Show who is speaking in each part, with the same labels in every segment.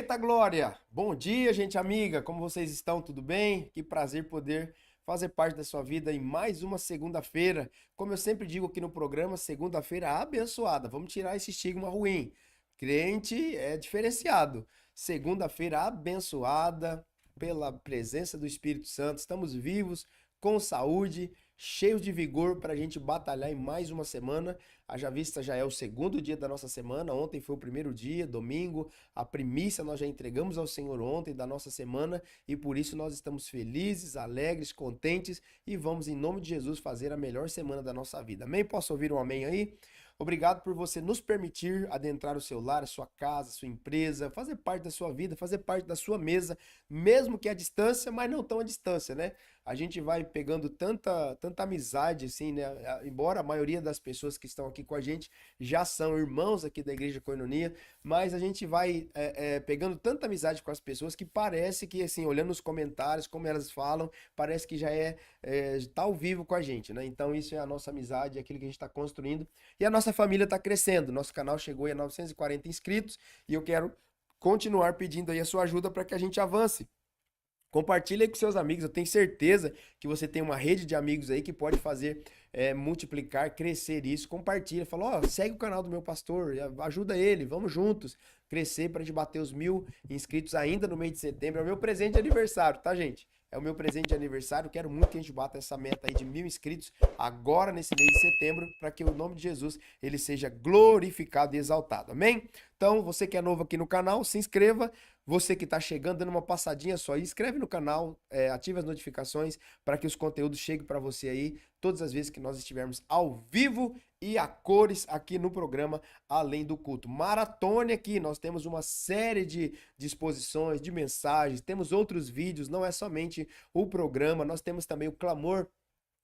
Speaker 1: Eita Glória! Bom dia, gente amiga. Como vocês estão? Tudo bem? Que prazer poder fazer parte da sua vida em mais uma segunda-feira. Como eu sempre digo aqui no programa, segunda-feira abençoada. Vamos tirar esse estigma ruim. Crente é diferenciado. Segunda-feira abençoada pela presença do Espírito Santo. Estamos vivos, com saúde, cheios de vigor para a gente batalhar em mais uma semana. Haja vista já é o segundo dia da nossa semana. Ontem foi o primeiro dia, domingo. A primícia nós já entregamos ao Senhor ontem da nossa semana e por isso nós estamos felizes, alegres, contentes e vamos, em nome de Jesus, fazer a melhor semana da nossa vida. Amém? Posso ouvir um amém aí? Obrigado por você nos permitir adentrar o seu lar, a sua casa, a sua empresa, fazer parte da sua vida, fazer parte da sua mesa, mesmo que à distância, mas não tão à distância, né? A gente vai pegando tanta amizade, assim, né? Embora a maioria das pessoas que estão aqui com a gente já são irmãos aqui da Igreja Coinonia, mas a gente vai pegando tanta amizade com as pessoas que parece que, assim, olhando os comentários, como elas falam, parece que já tá ao vivo com a gente, né? Então isso é a nossa amizade, é aquilo que a gente está construindo. E a nossa família está crescendo. Nosso canal chegou a 940 inscritos e eu quero continuar pedindo aí a sua ajuda para que a gente avance. Compartilha aí com seus amigos. Eu tenho certeza que você tem uma rede de amigos aí que pode fazer multiplicar, crescer isso. Compartilha, fala, ó, segue o canal do meu pastor, ajuda ele, vamos juntos crescer para a gente bater os 1.000 inscritos ainda no mês de setembro. É o meu presente de aniversário, tá, gente? É o meu presente de aniversário. Quero muito que a gente bata essa meta aí de 1.000 inscritos agora nesse mês de setembro, para que o nome de Jesus ele seja glorificado e exaltado. Amém? Então, você que é novo aqui no canal, se inscreva. Você que está chegando, dando uma passadinha só, inscreve no canal, ative as notificações para que os conteúdos cheguem para você aí todas as vezes que nós estivermos ao vivo e a cores aqui no programa Além do Culto. Maratone aqui, nós temos uma série de exposições, de mensagens, temos outros vídeos, não é somente o programa, nós temos também o Clamor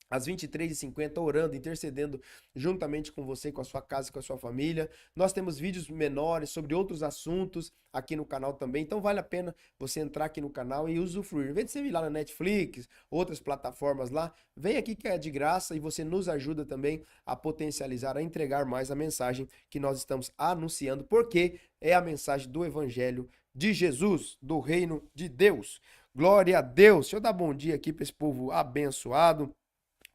Speaker 1: às 23h50, orando, intercedendo juntamente com você, com a sua casa, com a sua família. Nós temos vídeos menores sobre outros assuntos aqui no canal também, então vale a pena você entrar aqui no canal e usufruir. Em vez de você ir lá na Netflix, outras plataformas lá, vem aqui que é de graça e você nos ajuda também a potencializar, a entregar mais a mensagem que nós estamos anunciando, porque é a mensagem do Evangelho de Jesus, do Reino de Deus. Glória a Deus! Deixa eu dar bom dia aqui para esse povo abençoado.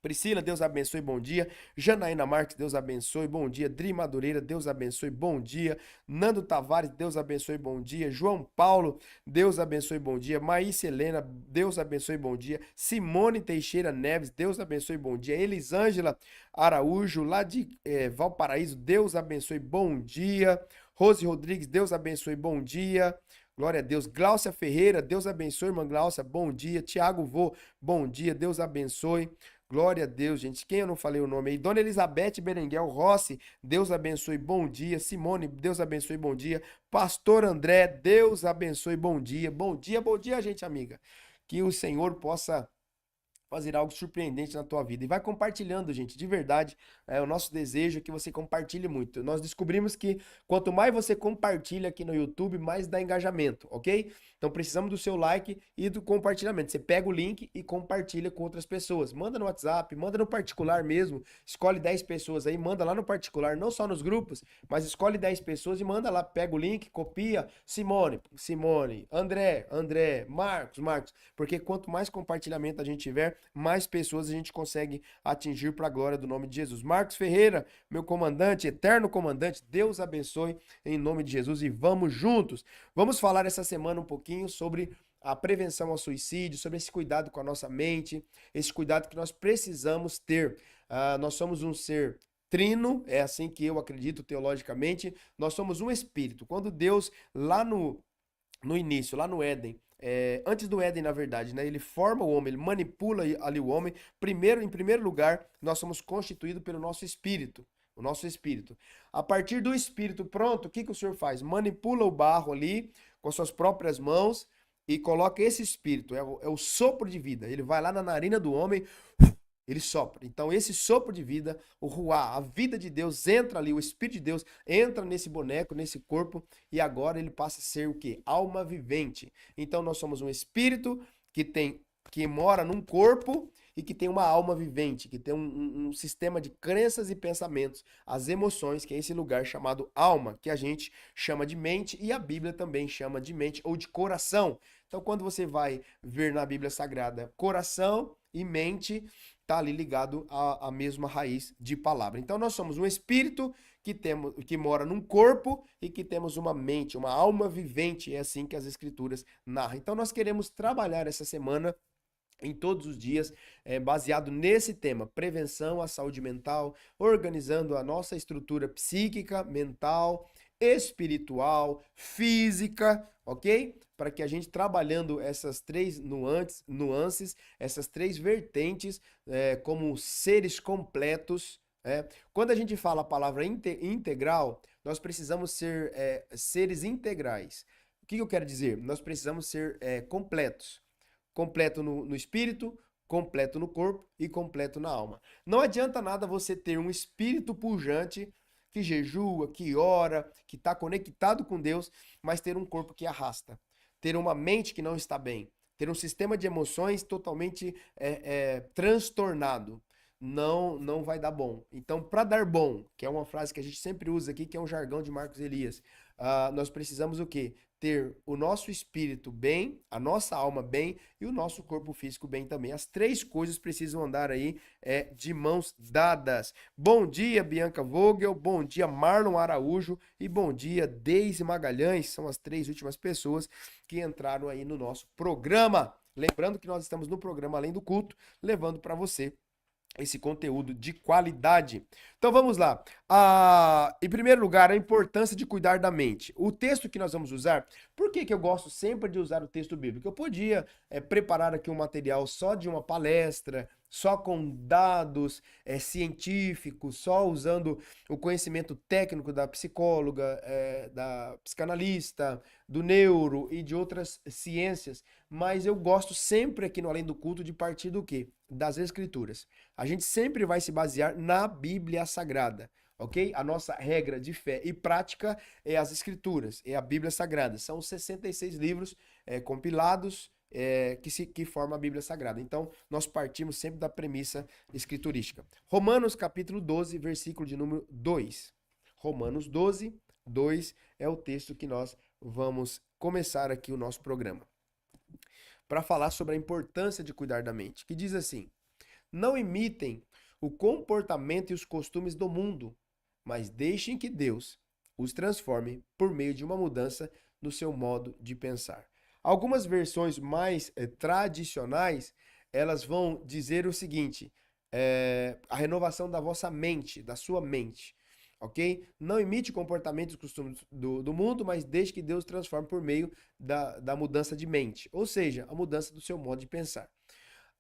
Speaker 1: Priscila, Deus abençoe, bom dia. Janaína Marques, Deus abençoe, bom dia. Dri Madureira, Deus abençoe, bom dia. Nando Tavares, Deus abençoe, bom dia. João Paulo, Deus abençoe, bom dia. Maísa Helena, Deus abençoe, bom dia. Simone Teixeira Neves, Deus abençoe, bom dia. Elisângela Araújo, lá de Valparaíso, Deus abençoe, bom dia. Rose Rodrigues, Deus abençoe, bom dia. Glória a Deus. Gláucia Ferreira, Deus abençoe, irmã Gláucia, bom dia. Tiago Vô, bom dia, Deus abençoe. Glória a Deus, gente. Quem eu não falei o nome aí? Dona Elizabeth Berenguel Rossi, Deus abençoe, bom dia. Simone, Deus abençoe, bom dia. Pastor André, Deus abençoe, bom dia. Bom dia, gente amiga. Que o Senhor possa fazer algo surpreendente na tua vida. E vai compartilhando, gente, de verdade. O nosso desejo é que você compartilhe muito. Nós descobrimos que quanto mais você compartilha aqui no YouTube, mais dá engajamento, ok? Então precisamos do seu like e do compartilhamento. Você pega o link e compartilha com outras pessoas. Manda no WhatsApp, manda no particular mesmo. Escolhe 10 pessoas aí, manda lá no particular, não só nos grupos, mas escolhe 10 pessoas e manda lá. Pega o link, copia. Simone, André, Marcos. Porque quanto mais compartilhamento a gente tiver, mais pessoas a gente consegue atingir para a glória do nome de Jesus. Marcos Ferreira, meu comandante, eterno comandante, Deus abençoe em nome de Jesus e vamos juntos. Vamos falar essa semana um pouquinho sobre a prevenção ao suicídio, sobre esse cuidado com a nossa mente, esse cuidado que nós precisamos ter. Nós somos um ser trino, é assim que eu acredito teologicamente, nós somos um espírito. Quando Deus, lá no início, lá no Éden, antes do Éden, na verdade, né? Ele forma o homem, ele manipula ali o homem. Em primeiro lugar, nós somos constituídos pelo nosso espírito. O nosso espírito. A partir do espírito pronto, o que que o Senhor faz? Manipula o barro ali com suas próprias mãos e coloca esse espírito, é o sopro de vida. Ele vai lá na narina do homem, ele sopra. Então, esse sopro de vida, o ruá, a vida de Deus entra ali, o Espírito de Deus entra nesse boneco, nesse corpo, e agora ele passa a ser o quê? Alma vivente. Então, nós somos um espírito que mora num corpo, e que tem uma alma vivente, que tem um sistema de crenças e pensamentos, as emoções, que é esse lugar chamado alma, que a gente chama de mente e a Bíblia também chama de mente ou de coração. Então, quando você vai ver na Bíblia Sagrada coração e mente, tá ali ligado à mesma raiz de palavra. Então, nós somos um espírito que mora num corpo e que temos uma mente, uma alma vivente. É assim que as escrituras narram. Então, nós queremos trabalhar essa semana em todos os dias, baseado nesse tema, prevenção à saúde mental, organizando a nossa estrutura psíquica, mental, espiritual, física, ok? Para que a gente trabalhando essas três nuances, essas três vertentes, como seres completos. Quando a gente fala a palavra integral, nós precisamos ser seres integrais. O que eu quero dizer? Nós precisamos ser completos. Completo no espírito, completo no corpo e completo na alma. Não adianta nada você ter um espírito pujante que jejua, que ora, que está conectado com Deus, mas ter um corpo que arrasta, ter uma mente que não está bem, ter um sistema de emoções totalmente transtornado. Não vai dar bom. Então, para dar bom, que é uma frase que a gente sempre usa aqui, que é um jargão de Marcos Elias, nós precisamos o quê? Ter o nosso espírito bem, a nossa alma bem e o nosso corpo físico bem também. As três coisas precisam andar aí de mãos dadas. Bom dia, Bianca Vogel, bom dia, Marlon Araújo e bom dia, Deise Magalhães. São as três últimas pessoas que entraram aí no nosso programa. Lembrando que nós estamos no programa Além do Culto, levando para você esse conteúdo de qualidade. Então vamos lá. Em primeiro lugar, a importância de cuidar da mente. O texto que nós vamos usar, por que eu gosto sempre de usar o texto bíblico? Eu podia preparar aqui um material só de uma palestra, só com dados científicos, só usando o conhecimento técnico da psicóloga, da psicanalista, do neuro e de outras ciências, mas eu gosto sempre aqui no Além do Culto de partir do quê? Das Escrituras. A gente sempre vai se basear na Bíblia Sagrada, ok? A nossa regra de fé e prática é as Escrituras, é a Bíblia Sagrada. São os 66 livros compilados que formam a Bíblia Sagrada. Então, nós partimos sempre da premissa escriturística. Romanos capítulo 12, versículo de número 2. Romanos 12, 2 é o texto que nós vamos começar aqui o nosso programa. Para falar sobre a importância de cuidar da mente, que diz assim: não imitem o comportamento e os costumes do mundo, mas deixem que Deus os transforme por meio de uma mudança no seu modo de pensar. Algumas versões mais tradicionais, elas vão dizer o seguinte, a renovação da vossa mente, da sua mente, ok? Não imite comportamentos e costumes do mundo, mas deixe que Deus transforme por meio da mudança de mente, ou seja, a mudança do seu modo de pensar.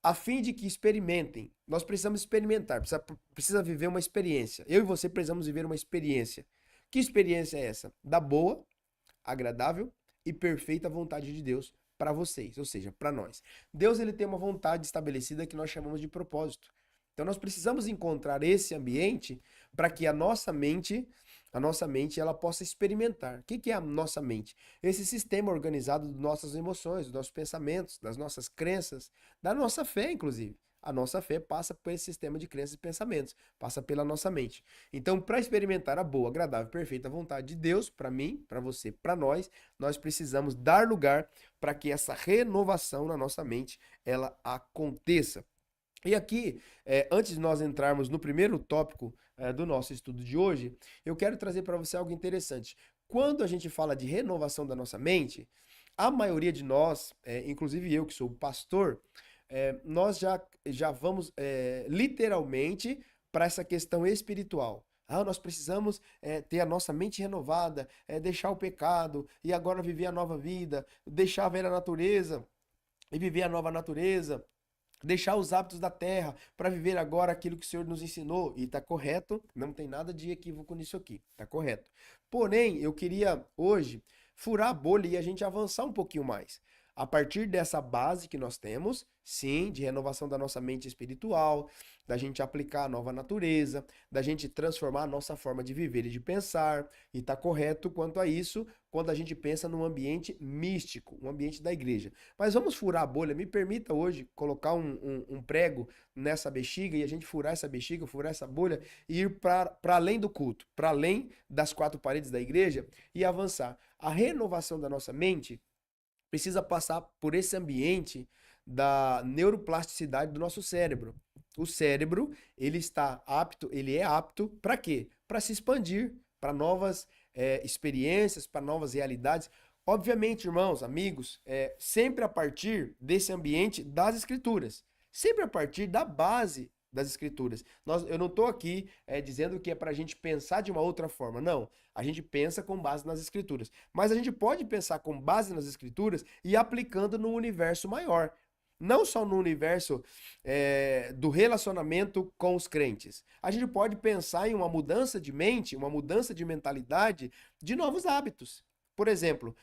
Speaker 1: A fim de que experimentem, nós precisamos experimentar, precisa viver uma experiência. Eu e você precisamos viver uma experiência. Que experiência é essa? Da boa, agradável e perfeita vontade de Deus para vocês, ou seja, para nós. Deus ele tem uma vontade estabelecida que nós chamamos de propósito. Então nós precisamos encontrar esse ambiente para que a nossa mente ela possa experimentar. O que é a nossa mente? Esse sistema organizado das nossas emoções, dos nossos pensamentos, das nossas crenças, da nossa fé, inclusive. A nossa fé passa por esse sistema de crenças e pensamentos, passa pela nossa mente. Então, para experimentar a boa, agradável, perfeita vontade de Deus, para mim, para você, para nós precisamos dar lugar para que essa renovação na nossa mente ela aconteça. E aqui, antes de nós entrarmos no primeiro tópico do nosso estudo de hoje, eu quero trazer para você algo interessante. Quando a gente fala de renovação da nossa mente, a maioria de nós, inclusive eu que sou pastor, nós já vamos literalmente para essa questão espiritual. Nós precisamos ter a nossa mente renovada, deixar o pecado e agora viver a nova vida, deixar a velha natureza e viver a nova natureza. Deixar os hábitos da terra para viver agora aquilo que o Senhor nos ensinou. E está correto, não tem nada de equívoco nisso aqui, está correto. Porém, eu queria hoje furar a bolha e a gente avançar um pouquinho mais. A partir dessa base que nós temos, sim, de renovação da nossa mente espiritual, da gente aplicar a nova natureza, da gente transformar a nossa forma de viver e de pensar, e tá correto quanto a isso quando a gente pensa num ambiente místico, um ambiente da igreja. Mas vamos furar a bolha. Me permita hoje colocar um prego nessa bexiga e a gente furar essa bexiga, furar essa bolha e ir para além do culto, para além das quatro paredes da igreja e avançar. A renovação da nossa mente precisa passar por esse ambiente da neuroplasticidade do nosso cérebro. O cérebro, ele é apto para quê? Para se expandir, para novas experiências, para novas realidades. Obviamente, irmãos, amigos, sempre a partir desse ambiente das escrituras, sempre a partir da base das escrituras. Eu não estou aqui dizendo que é para a gente pensar de uma outra forma, não. A gente pensa com base nas escrituras. Mas a gente pode pensar com base nas escrituras e aplicando no universo maior. Não só no universo do relacionamento com os crentes. A gente pode pensar em uma mudança de mente, uma mudança de mentalidade, de novos hábitos. Por exemplo,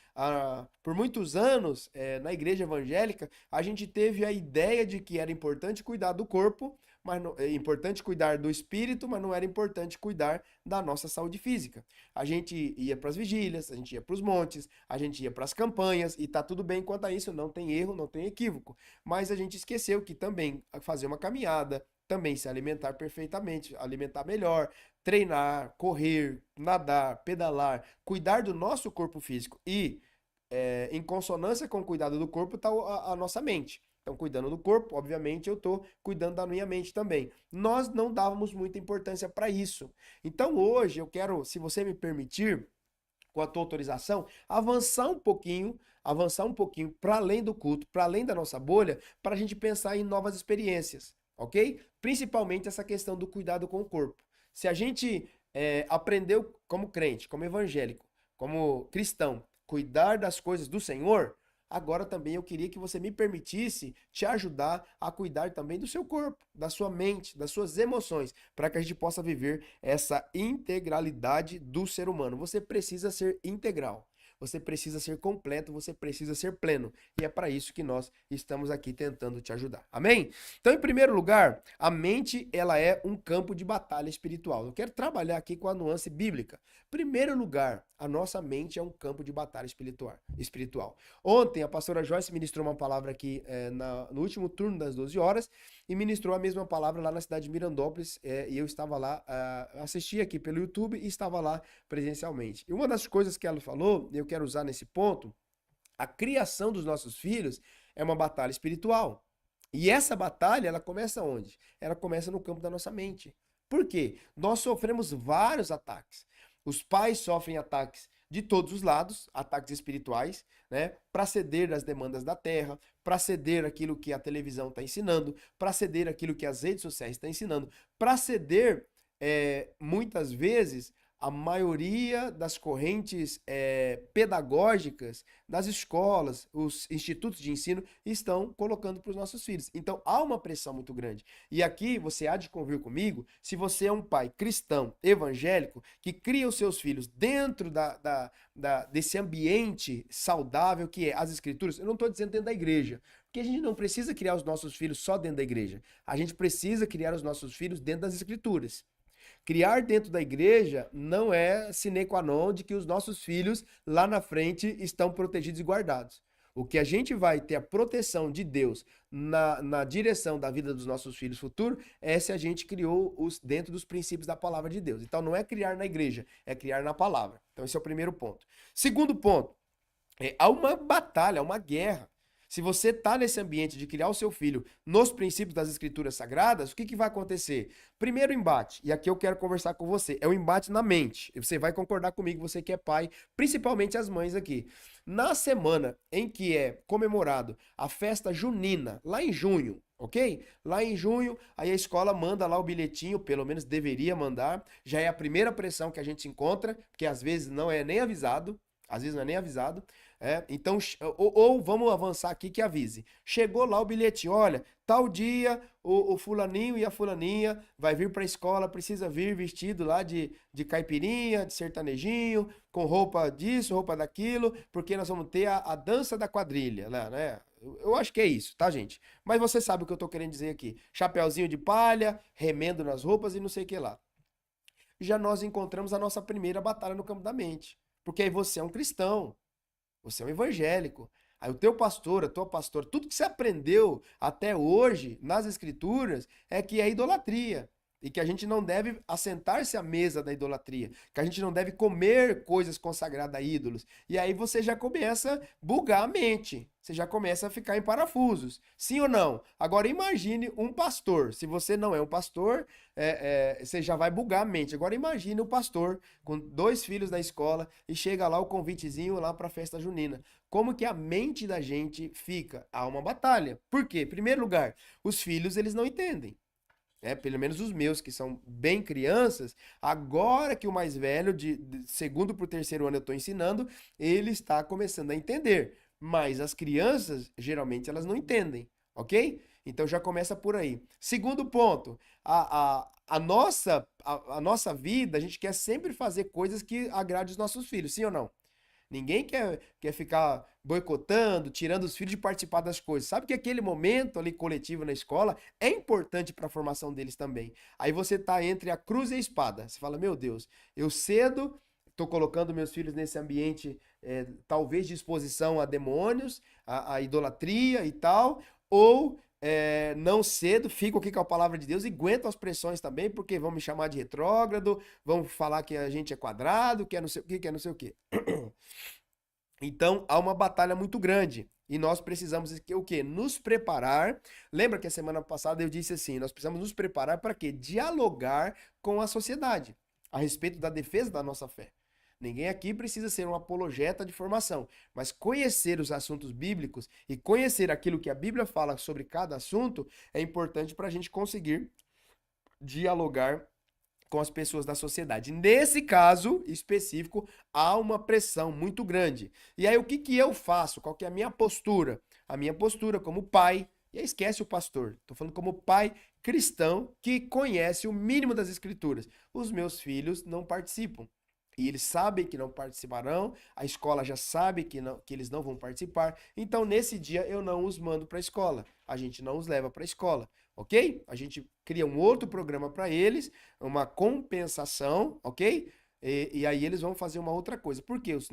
Speaker 1: por muitos anos, na igreja evangélica, a gente teve a ideia de que era importante cuidar do corpo, mas não, é importante cuidar do espírito, mas não era importante cuidar da nossa saúde física. A gente ia para as vigílias, a gente ia para os montes, a gente ia para as campanhas, e tá tudo bem quanto a isso, não tem erro, não tem equívoco. Mas a gente esqueceu que também fazer uma caminhada, também se alimentar perfeitamente, alimentar melhor, treinar, correr, nadar, pedalar, cuidar do nosso corpo físico e, em consonância com o cuidado do corpo, está a nossa mente. Então, cuidando do corpo, obviamente, eu estou cuidando da minha mente também. Nós não dávamos muita importância para isso. Então, hoje, eu quero, se você me permitir, com a tua autorização, avançar um pouquinho para além do culto, para além da nossa bolha, para a gente pensar em novas experiências, ok? Principalmente essa questão do cuidado com o corpo. Se a gente aprendeu como crente, como evangélico, como cristão, cuidar das coisas do Senhor, agora também eu queria que você me permitisse te ajudar a cuidar também do seu corpo, da sua mente, das suas emoções, para que a gente possa viver essa integralidade do ser humano. Você precisa ser integral. Você precisa ser completo, você precisa ser pleno. E é para isso que nós estamos aqui tentando te ajudar. Amém? Então, em primeiro lugar, a mente, ela é um campo de batalha espiritual. Eu quero trabalhar aqui com a nuance bíblica. Primeiro lugar, a nossa mente é um campo de batalha espiritual. Ontem, a pastora Joyce ministrou uma palavra aqui no último turno das 12 horas e ministrou a mesma palavra lá na cidade de Mirandópolis, e eu estava lá, assisti aqui pelo YouTube e estava lá presencialmente. E uma das coisas que ela falou, eu quero usar nesse ponto, a criação dos nossos filhos é uma batalha espiritual. E essa batalha, ela começa onde? Ela começa no campo da nossa mente. Por quê? Nós sofremos vários ataques. Os pais sofrem ataques de todos os lados, ataques espirituais, né? Para ceder às demandas da terra, para ceder aquilo que a televisão está ensinando, para ceder aquilo que as redes sociais estão ensinando, para ceder, muitas vezes, a maioria das correntes pedagógicas das escolas, os institutos de ensino estão colocando para os nossos filhos. Então há uma pressão muito grande. E aqui você há de convir comigo, se você é um pai cristão, evangélico, que cria os seus filhos dentro desse ambiente saudável que é as escrituras, eu não estou dizendo dentro da igreja, porque a gente não precisa criar os nossos filhos só dentro da igreja. A gente precisa criar os nossos filhos dentro das escrituras. Criar dentro da igreja não é sine qua non de que os nossos filhos lá na frente estão protegidos e guardados. O que a gente vai ter a proteção de Deus na direção da vida dos nossos filhos futuros é se a gente criou dentro dos princípios da palavra de Deus. Então não é criar na igreja, é criar na palavra. Então esse é o primeiro ponto. Segundo ponto, há uma batalha, há uma guerra. Se você está nesse ambiente de criar o seu filho nos princípios das escrituras sagradas, o que vai acontecer? Primeiro embate, e aqui eu quero conversar com você, é o embate na mente. E você vai concordar comigo, você que é pai, principalmente as mães aqui. Na semana em que é comemorado a festa junina, lá em junho, ok? Lá em junho, aí a escola manda lá o bilhetinho, pelo menos deveria mandar, já é a primeira pressão que a gente encontra, porque às vezes não é nem avisado. Às vezes não é nem avisado. Então, ou vamos avançar aqui que avise. Chegou lá o bilhetinho, olha, tal dia o fulaninho e a fulaninha vai vir para a escola, precisa vir vestido lá de caipirinha, de sertanejinho, com roupa disso, roupa daquilo, porque nós vamos ter a dança da quadrilha, né? Eu acho que é isso, tá, gente? Mas você sabe o que eu tô querendo dizer aqui. Chapeuzinho de palha, remendo nas roupas e não sei o que lá. Já nós encontramos a nossa primeira batalha no campo da mente. Porque aí você é um cristão, você é um evangélico. Aí o teu pastor, a tua pastora, tudo que você aprendeu até hoje nas escrituras é que é idolatria. E que a gente não deve assentar-se à mesa da idolatria. Que a gente não deve comer coisas consagradas a ídolos. E aí você já começa a bugar a mente. Você já começa a ficar em parafusos. Sim ou não? Agora imagine um pastor. Se você não é um pastor, você já vai bugar a mente. Agora imagine o pastor com 2 filhos na escola e chega lá o convitezinho lá para a festa junina. Como que a mente da gente fica? Há uma batalha. Por quê? Em primeiro lugar, os filhos eles não entendem. Pelo menos os meus, que são bem crianças, agora que o mais velho, de segundo para o terceiro ano eu estou ensinando, ele está começando a entender. Mas as crianças, geralmente, elas não entendem, ok? Então já começa por aí. Segundo ponto, a nossa vida, a gente quer sempre fazer coisas que agradem os nossos filhos, sim ou não? Ninguém quer ficar boicotando, tirando os filhos de participar das coisas. Sabe que aquele momento ali coletivo na escola é importante para a formação deles também. Aí você tá entre a cruz e a espada. Você fala, meu Deus, eu cedo estou colocando meus filhos nesse ambiente, talvez de exposição a demônios, a idolatria e tal, ou não cedo, fico aqui com a palavra de Deus e aguento as pressões também, porque vão me chamar de retrógrado, vão falar que a gente é quadrado, que é não sei o que, que é não sei o que. Então, há uma batalha muito grande. E nós precisamos o quê? Nos preparar. Lembra que a semana passada eu disse assim, nós precisamos nos preparar para quê? Dialogar com a sociedade a respeito da defesa da nossa fé. Ninguém aqui precisa ser um apologeta de formação, mas conhecer os assuntos bíblicos e conhecer aquilo que a Bíblia fala sobre cada assunto é importante para a gente conseguir dialogar com as pessoas da sociedade. Nesse caso específico, há uma pressão muito grande. E aí, o que que eu faço? Qual que é a minha postura? A minha postura como pai, e aí esquece o pastor, estou falando como pai cristão que conhece o mínimo das escrituras. Os meus filhos não participam. E eles sabem que não participarão, a escola já sabe que eles não vão participar. Então, nesse dia, eu não os mando para a escola. A gente não os leva para a escola, ok? A gente cria um outro programa para eles, uma compensação, ok? E aí eles vão fazer uma outra coisa. Porque os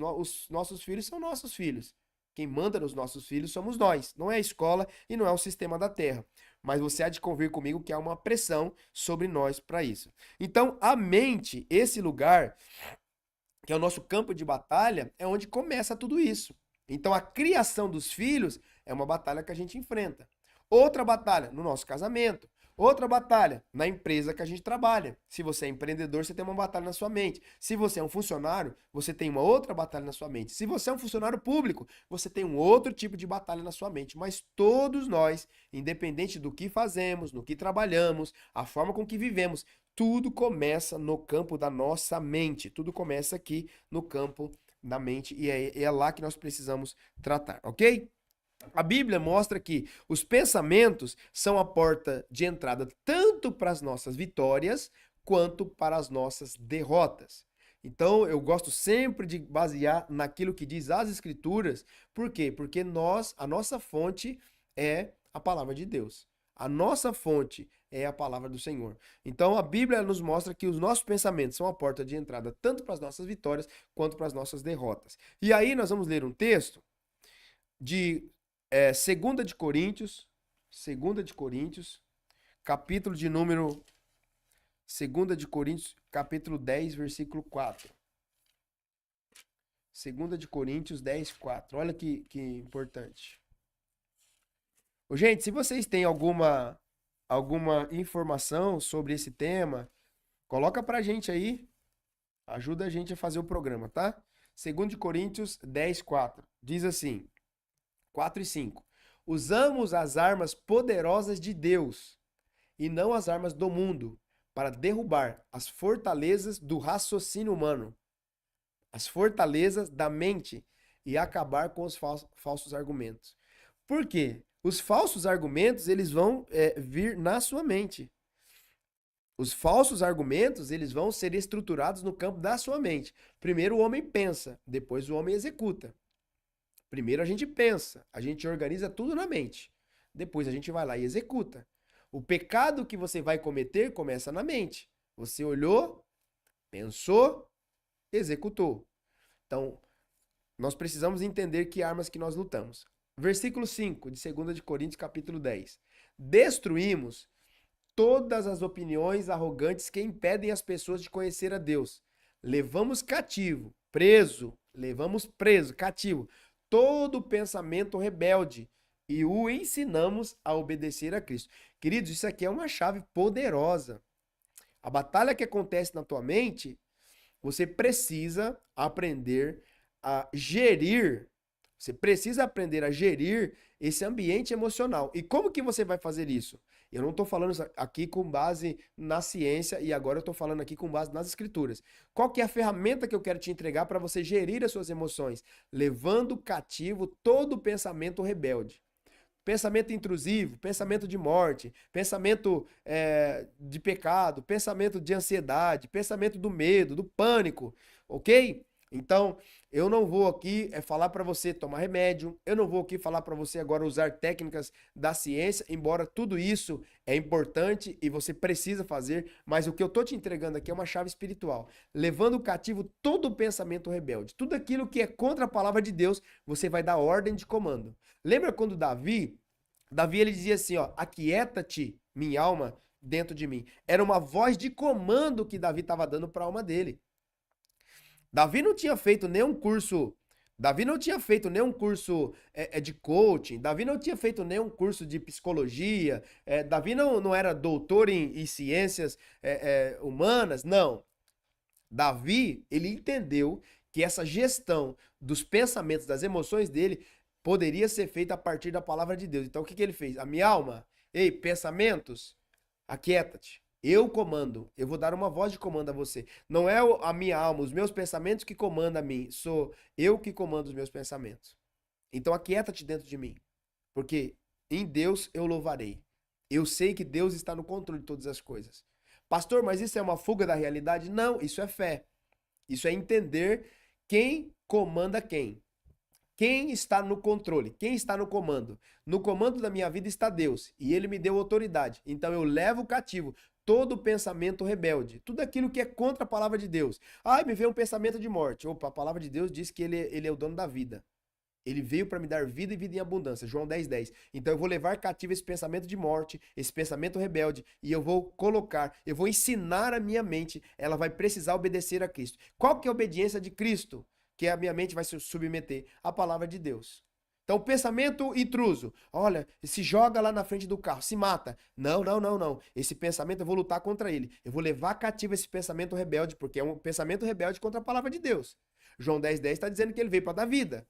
Speaker 1: nossos filhos são nossos filhos. Quem manda nos nossos filhos somos nós. Não é a escola e não é o sistema da Terra. Mas você há de convir comigo que há uma pressão sobre nós para isso. Então, a mente, esse lugar que é o nosso campo de batalha, é onde começa tudo isso. Então a criação dos filhos é uma batalha que a gente enfrenta. Outra batalha no nosso casamento. Outra batalha na empresa que a gente trabalha. Se você é empreendedor, você tem uma batalha na sua mente. Se você é um funcionário, você tem uma outra batalha na sua mente. Se você é um funcionário público, você tem um outro tipo de batalha na sua mente. Mas todos nós, independente do que fazemos, no que trabalhamos, a forma com que vivemos, tudo começa no campo da nossa mente. Tudo começa aqui no campo da mente. E é lá que nós precisamos tratar, ok? A Bíblia mostra que os pensamentos são a porta de entrada tanto para as nossas vitórias quanto para as nossas derrotas. Então, eu gosto sempre de basear naquilo que diz as Escrituras. Por quê? Porque a nossa fonte é a palavra de Deus. A nossa fonte é a palavra do Senhor. Então, a Bíblia nos mostra que os nossos pensamentos são a porta de entrada tanto para as nossas vitórias quanto para as nossas derrotas. E aí, nós vamos ler um texto de 2 de Coríntios, 2 de Coríntios, capítulo de número 2 de Coríntios, capítulo 10, versículo 4. 2 de Coríntios 10, 4. Olha que importante. Ô, gente, se vocês têm alguma informação sobre esse tema, coloca pra gente aí. Ajuda a gente a fazer o programa, tá? 2 de Coríntios 10, 4. Diz assim: 4 e 5. Usamos as armas poderosas de Deus e não as armas do mundo para derrubar as fortalezas do raciocínio humano. as fortalezas da mente e acabar com os falsos argumentos. Por quê? Os falsos argumentos, eles vão vir na sua mente. Os falsos argumentos, eles vão ser estruturados no campo da sua mente. Primeiro o homem pensa, depois o homem executa. Primeiro a gente pensa, a gente organiza tudo na mente. Depois a gente vai lá e executa. O pecado que você vai cometer começa na mente. Você olhou, pensou, executou. Então, nós precisamos entender que armas que nós lutamos. Versículo 5 de 2 de Coríntios, capítulo 10. Destruímos todas as opiniões arrogantes que impedem as pessoas de conhecer a Deus. Levamos cativo, todo pensamento rebelde e o ensinamos a obedecer a Cristo. Queridos, isso aqui é uma chave poderosa. A batalha que acontece na tua mente, você precisa aprender a gerir. Você precisa aprender a gerir esse ambiente emocional. E como que você vai fazer isso? Eu não estou falando aqui com base na ciência e agora eu estou falando aqui com base nas escrituras. Qual que é a ferramenta que eu quero te entregar para você gerir as suas emoções? Levando cativo todo pensamento rebelde. Pensamento intrusivo, pensamento de morte, pensamento de pecado, pensamento de ansiedade, pensamento do medo, do pânico, ok? Então, eu não vou aqui falar para você tomar remédio, eu não vou aqui falar para você agora usar técnicas da ciência, embora tudo isso é importante e você precisa fazer, mas o que eu tô te entregando aqui é uma chave espiritual, levando cativo todo o pensamento rebelde, tudo aquilo que é contra a palavra de Deus, você vai dar ordem de comando. Lembra quando Davi ele dizia assim, ó, aquieta-te, minha alma, dentro de mim. Era uma voz de comando que Davi estava dando para a alma dele. Davi não tinha feito nenhum curso, Davi não tinha feito nenhum curso de coaching, Davi não tinha feito nenhum curso de psicologia, Davi não era doutor em ciências humanas, não. Davi, ele entendeu que essa gestão dos pensamentos, das emoções dele, poderia ser feita a partir da palavra de Deus. Então o que que ele fez? A minha alma, ei, pensamentos, aquieta-te. Eu comando, eu vou dar uma voz de comando a você. Não é a minha alma, os meus pensamentos que comandam a mim, sou eu que comando os meus pensamentos. Então aquieta-te dentro de mim, porque em Deus eu louvarei. Eu sei que Deus está no controle de todas as coisas. Pastor, mas isso é uma fuga da realidade? Não, isso é fé. Isso é entender quem comanda quem. Quem está no controle? Quem está no comando? No comando da minha vida está Deus, e ele me deu autoridade. Então eu levo cativo todo pensamento rebelde, tudo aquilo que é contra a palavra de Deus. Ai, me veio um pensamento de morte. Opa, a palavra de Deus diz que ele é o dono da vida. Ele veio para me dar vida e vida em abundância. João 10:10. Então eu vou levar cativo esse pensamento de morte, esse pensamento rebelde, e eu vou colocar, eu vou ensinar a minha mente, ela vai precisar obedecer a Cristo. Qual que é a obediência de Cristo? Que a minha mente vai se submeter à palavra de Deus. Então, pensamento intruso. Olha, se joga lá na frente do carro, se mata. Não, não, não, não. Esse pensamento eu vou lutar contra ele. Eu vou levar cativo esse pensamento rebelde, porque é um pensamento rebelde contra a palavra de Deus. João 10:10 está dizendo que ele veio para dar vida.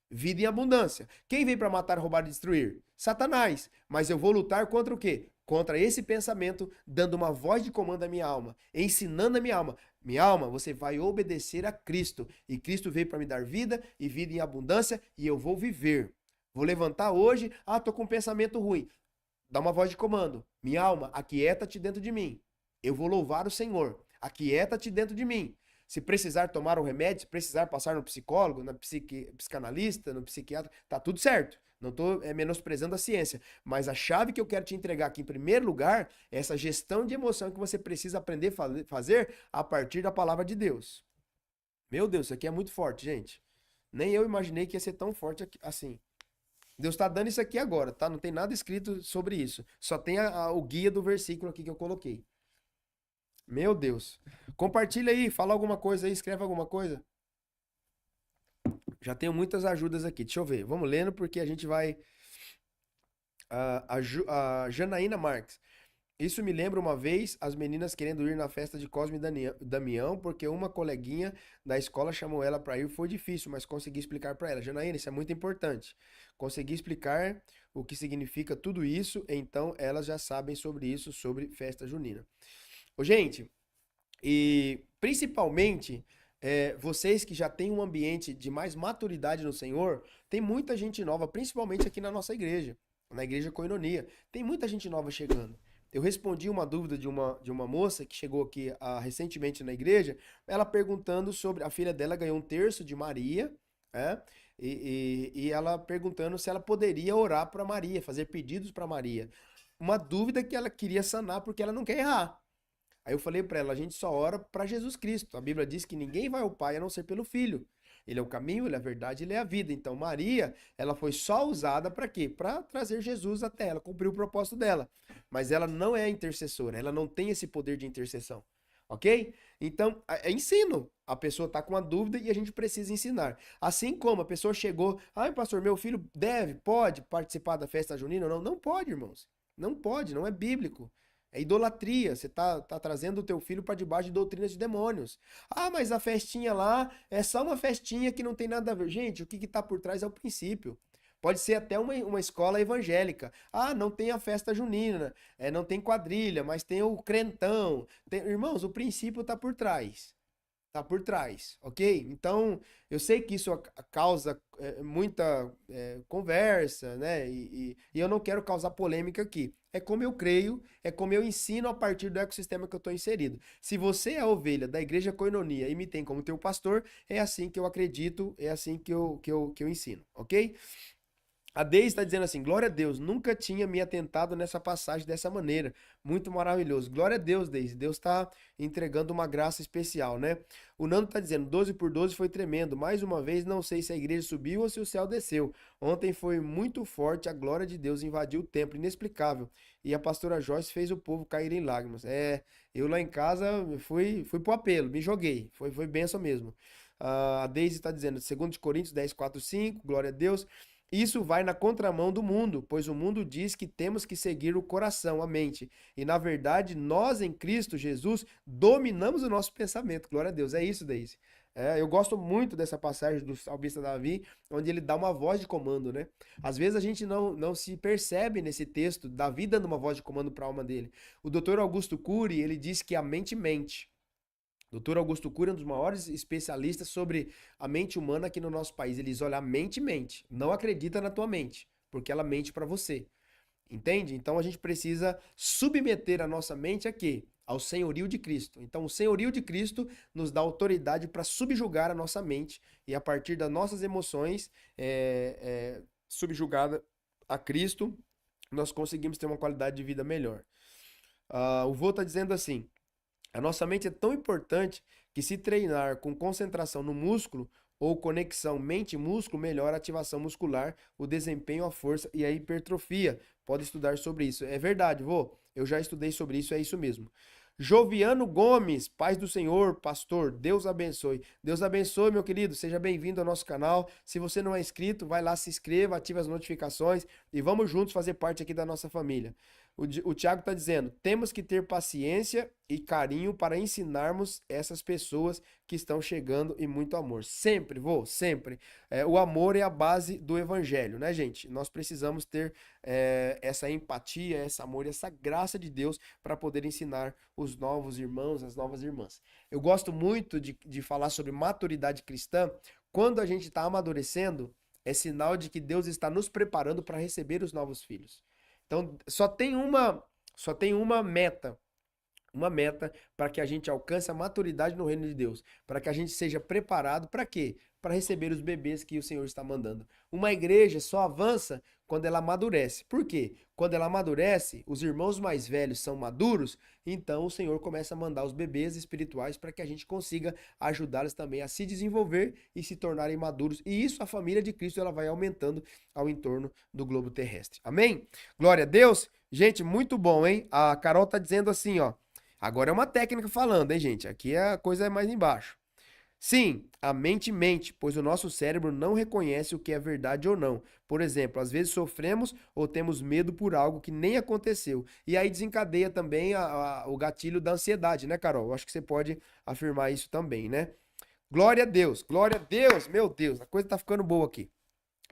Speaker 1: Vida em abundância. Quem veio para matar, roubar e destruir? Satanás. Mas eu vou lutar contra o quê? Contra esse pensamento, dando uma voz de comando à minha alma, ensinando a minha alma. Minha alma, você vai obedecer a Cristo. E Cristo veio para me dar vida e vida em abundância e eu vou viver. Vou levantar hoje, tô com um pensamento ruim. Dá uma voz de comando. Minha alma, aquieta-te dentro de mim. Eu vou louvar o Senhor. Aquieta-te dentro de mim. Se precisar tomar um remédio, se precisar passar no psicólogo, na psicanalista, no psiquiatra, tá tudo certo. Não estou menosprezando a ciência, mas a chave que eu quero te entregar aqui em primeiro lugar é essa gestão de emoção que você precisa aprender a fazer a partir da palavra de Deus. Meu Deus, isso aqui é muito forte, gente. Nem eu imaginei que ia ser tão forte assim. Deus está dando isso aqui agora, tá? Não tem nada escrito sobre isso. Só tem o guia do versículo aqui que eu coloquei. Meu Deus. Compartilha aí, fala alguma coisa aí, escreve alguma coisa. Já tenho muitas ajudas aqui. Deixa eu ver. Vamos lendo porque a gente vai. A Janaína Marques. Isso me lembra uma vez as meninas querendo ir na festa de Cosme e Damião, porque uma coleguinha da escola chamou ela para ir. Foi difícil, mas consegui explicar para ela. Janaína, isso é muito importante. Consegui explicar o que significa tudo isso, então elas já sabem sobre isso, sobre festa junina. Ô, gente, e principalmente vocês que já têm um ambiente de mais maturidade no Senhor, tem muita gente nova, principalmente aqui na nossa igreja, na igreja Koinonia. Tem muita gente nova chegando. Eu respondi uma dúvida de uma moça que chegou aqui recentemente na igreja, ela perguntando sobre, a filha dela ganhou um terço de Maria, né? E ela perguntando se ela poderia orar para Maria, fazer pedidos para Maria. Uma dúvida que ela queria sanar porque ela não quer errar. Aí eu falei pra ela, a gente só ora pra Jesus Cristo. A Bíblia diz que ninguém vai ao Pai a não ser pelo Filho. Ele é o caminho, ele é a verdade, ele é a vida. Então Maria, ela foi só usada pra quê? Pra trazer Jesus até ela, cumprir o propósito dela. Mas ela não é intercessora, ela não tem esse poder de intercessão. Ok? Então, é ensino. A pessoa tá com uma dúvida e a gente precisa ensinar. Assim como a pessoa chegou, ai, pastor, meu filho pode participar da festa junina? Não, não pode, irmãos. Não pode, não é bíblico. É idolatria. Você tá trazendo o teu filho para debaixo de doutrinas de demônios. Ah, mas a festinha lá é só uma festinha que não tem nada a ver. Gente, o que tá por trás é o princípio. Pode ser até uma escola evangélica. Ah, não tem a festa junina, não tem quadrilha, mas tem o crentão. Irmãos, o princípio tá por trás. Tá por trás, ok? Então, eu sei que isso causa muita conversa, né? E eu não quero causar polêmica aqui. É como eu creio, é como eu ensino a partir do ecossistema que eu estou inserido. Se você é a ovelha da Igreja Koinonia e me tem como teu pastor, é assim que eu acredito, é assim que eu ensino, ok? A Deise está dizendo assim, glória a Deus, nunca tinha me atentado nessa passagem dessa maneira. Muito maravilhoso. Glória a Deus, Deise. Deus está entregando uma graça especial, né? O Nando está dizendo, 12 por 12 foi tremendo. Mais uma vez, não sei se a igreja subiu ou se o céu desceu. Ontem foi muito forte, a glória de Deus invadiu o templo, inexplicável. E a pastora Joyce fez o povo cair em lágrimas. Eu lá em casa fui pro apelo, me joguei. Foi bênção mesmo. A Deise está dizendo, 2 Coríntios 10, 4, 5, glória a Deus. Isso vai na contramão do mundo, pois o mundo diz que temos que seguir o coração, a mente. E na verdade, nós em Cristo Jesus dominamos o nosso pensamento. Glória a Deus. É isso, Deise. Eu gosto muito dessa passagem do salmista Davi, onde ele dá uma voz de comando, né? Às vezes a gente não se percebe nesse texto, Davi dando uma voz de comando para a alma dele. O doutor Augusto Cury, ele diz que a mente mente. Doutor Augusto Cury é um dos maiores especialistas sobre a mente humana aqui no nosso país. Ele diz, olha, a mente mente. Não acredita na tua mente, porque ela mente para você. Entende? Então a gente precisa submeter a nossa mente a quê? Ao senhorio de Cristo. Então o senhorio de Cristo nos dá autoridade para subjugar a nossa mente e a partir das nossas emoções subjugada a Cristo, nós conseguimos ter uma qualidade de vida melhor. O vô está dizendo assim, a nossa mente é tão importante que se treinar com concentração no músculo ou conexão mente-músculo, melhora a ativação muscular, o desempenho, a força e a hipertrofia. Pode estudar sobre isso. É verdade, vô. Eu já estudei sobre isso, é isso mesmo. Joviano Gomes, paz do Senhor, pastor, Deus abençoe. Deus abençoe, meu querido, seja bem-vindo ao nosso canal. Se você não é inscrito, vai lá, se inscreva, ative as notificações e vamos juntos fazer parte aqui da nossa família. O Tiago está dizendo, temos que ter paciência e carinho para ensinarmos essas pessoas que estão chegando e muito amor. Sempre, sempre. O amor é a base do evangelho, né, gente? Nós precisamos ter essa empatia, esse amor, essa graça de Deus para poder ensinar os novos irmãos, as novas irmãs. Eu gosto muito de falar sobre maturidade cristã. Quando a gente está amadurecendo, é sinal de que Deus está nos preparando para receber os novos filhos. Então, só tem uma meta para que a gente alcance a maturidade no reino de Deus, para que a gente seja preparado para quê? Para receber os bebês que o Senhor está mandando. Uma igreja só avança quando ela amadurece. Por quê? Quando ela amadurece, os irmãos mais velhos são maduros, então o Senhor começa a mandar os bebês espirituais para que a gente consiga ajudá-los também a se desenvolver e se tornarem maduros. E isso a família de Cristo ela vai aumentando ao entorno do globo terrestre. Amém? Glória a Deus. Gente, muito bom, hein? A Carol tá dizendo assim, ó. Agora é uma técnica falando, hein, gente? Aqui a coisa é mais embaixo. Sim, a mente mente, pois o nosso cérebro não reconhece o que é verdade ou não. Por exemplo, às vezes sofremos ou temos medo por algo que nem aconteceu. E aí desencadeia também o gatilho da ansiedade, né, Carol? Eu acho que você pode afirmar isso também, né? Glória a Deus, meu Deus, a coisa tá ficando boa aqui.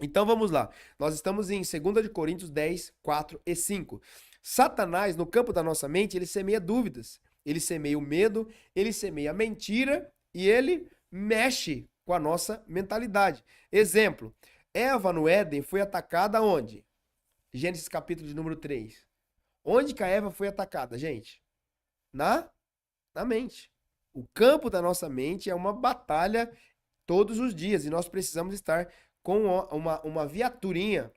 Speaker 1: Então vamos lá. Nós estamos em 2 de Coríntios 10, 4 e 5. Satanás, no campo da nossa mente, ele semeia dúvidas. Ele semeia o medo, ele semeia a mentira e ele mexe com a nossa mentalidade. Exemplo, Eva no Éden foi atacada onde? Gênesis capítulo de número 3. Onde que a Eva foi atacada, gente? Na mente. O campo da nossa mente é uma batalha todos os dias e nós precisamos estar com uma viaturinha.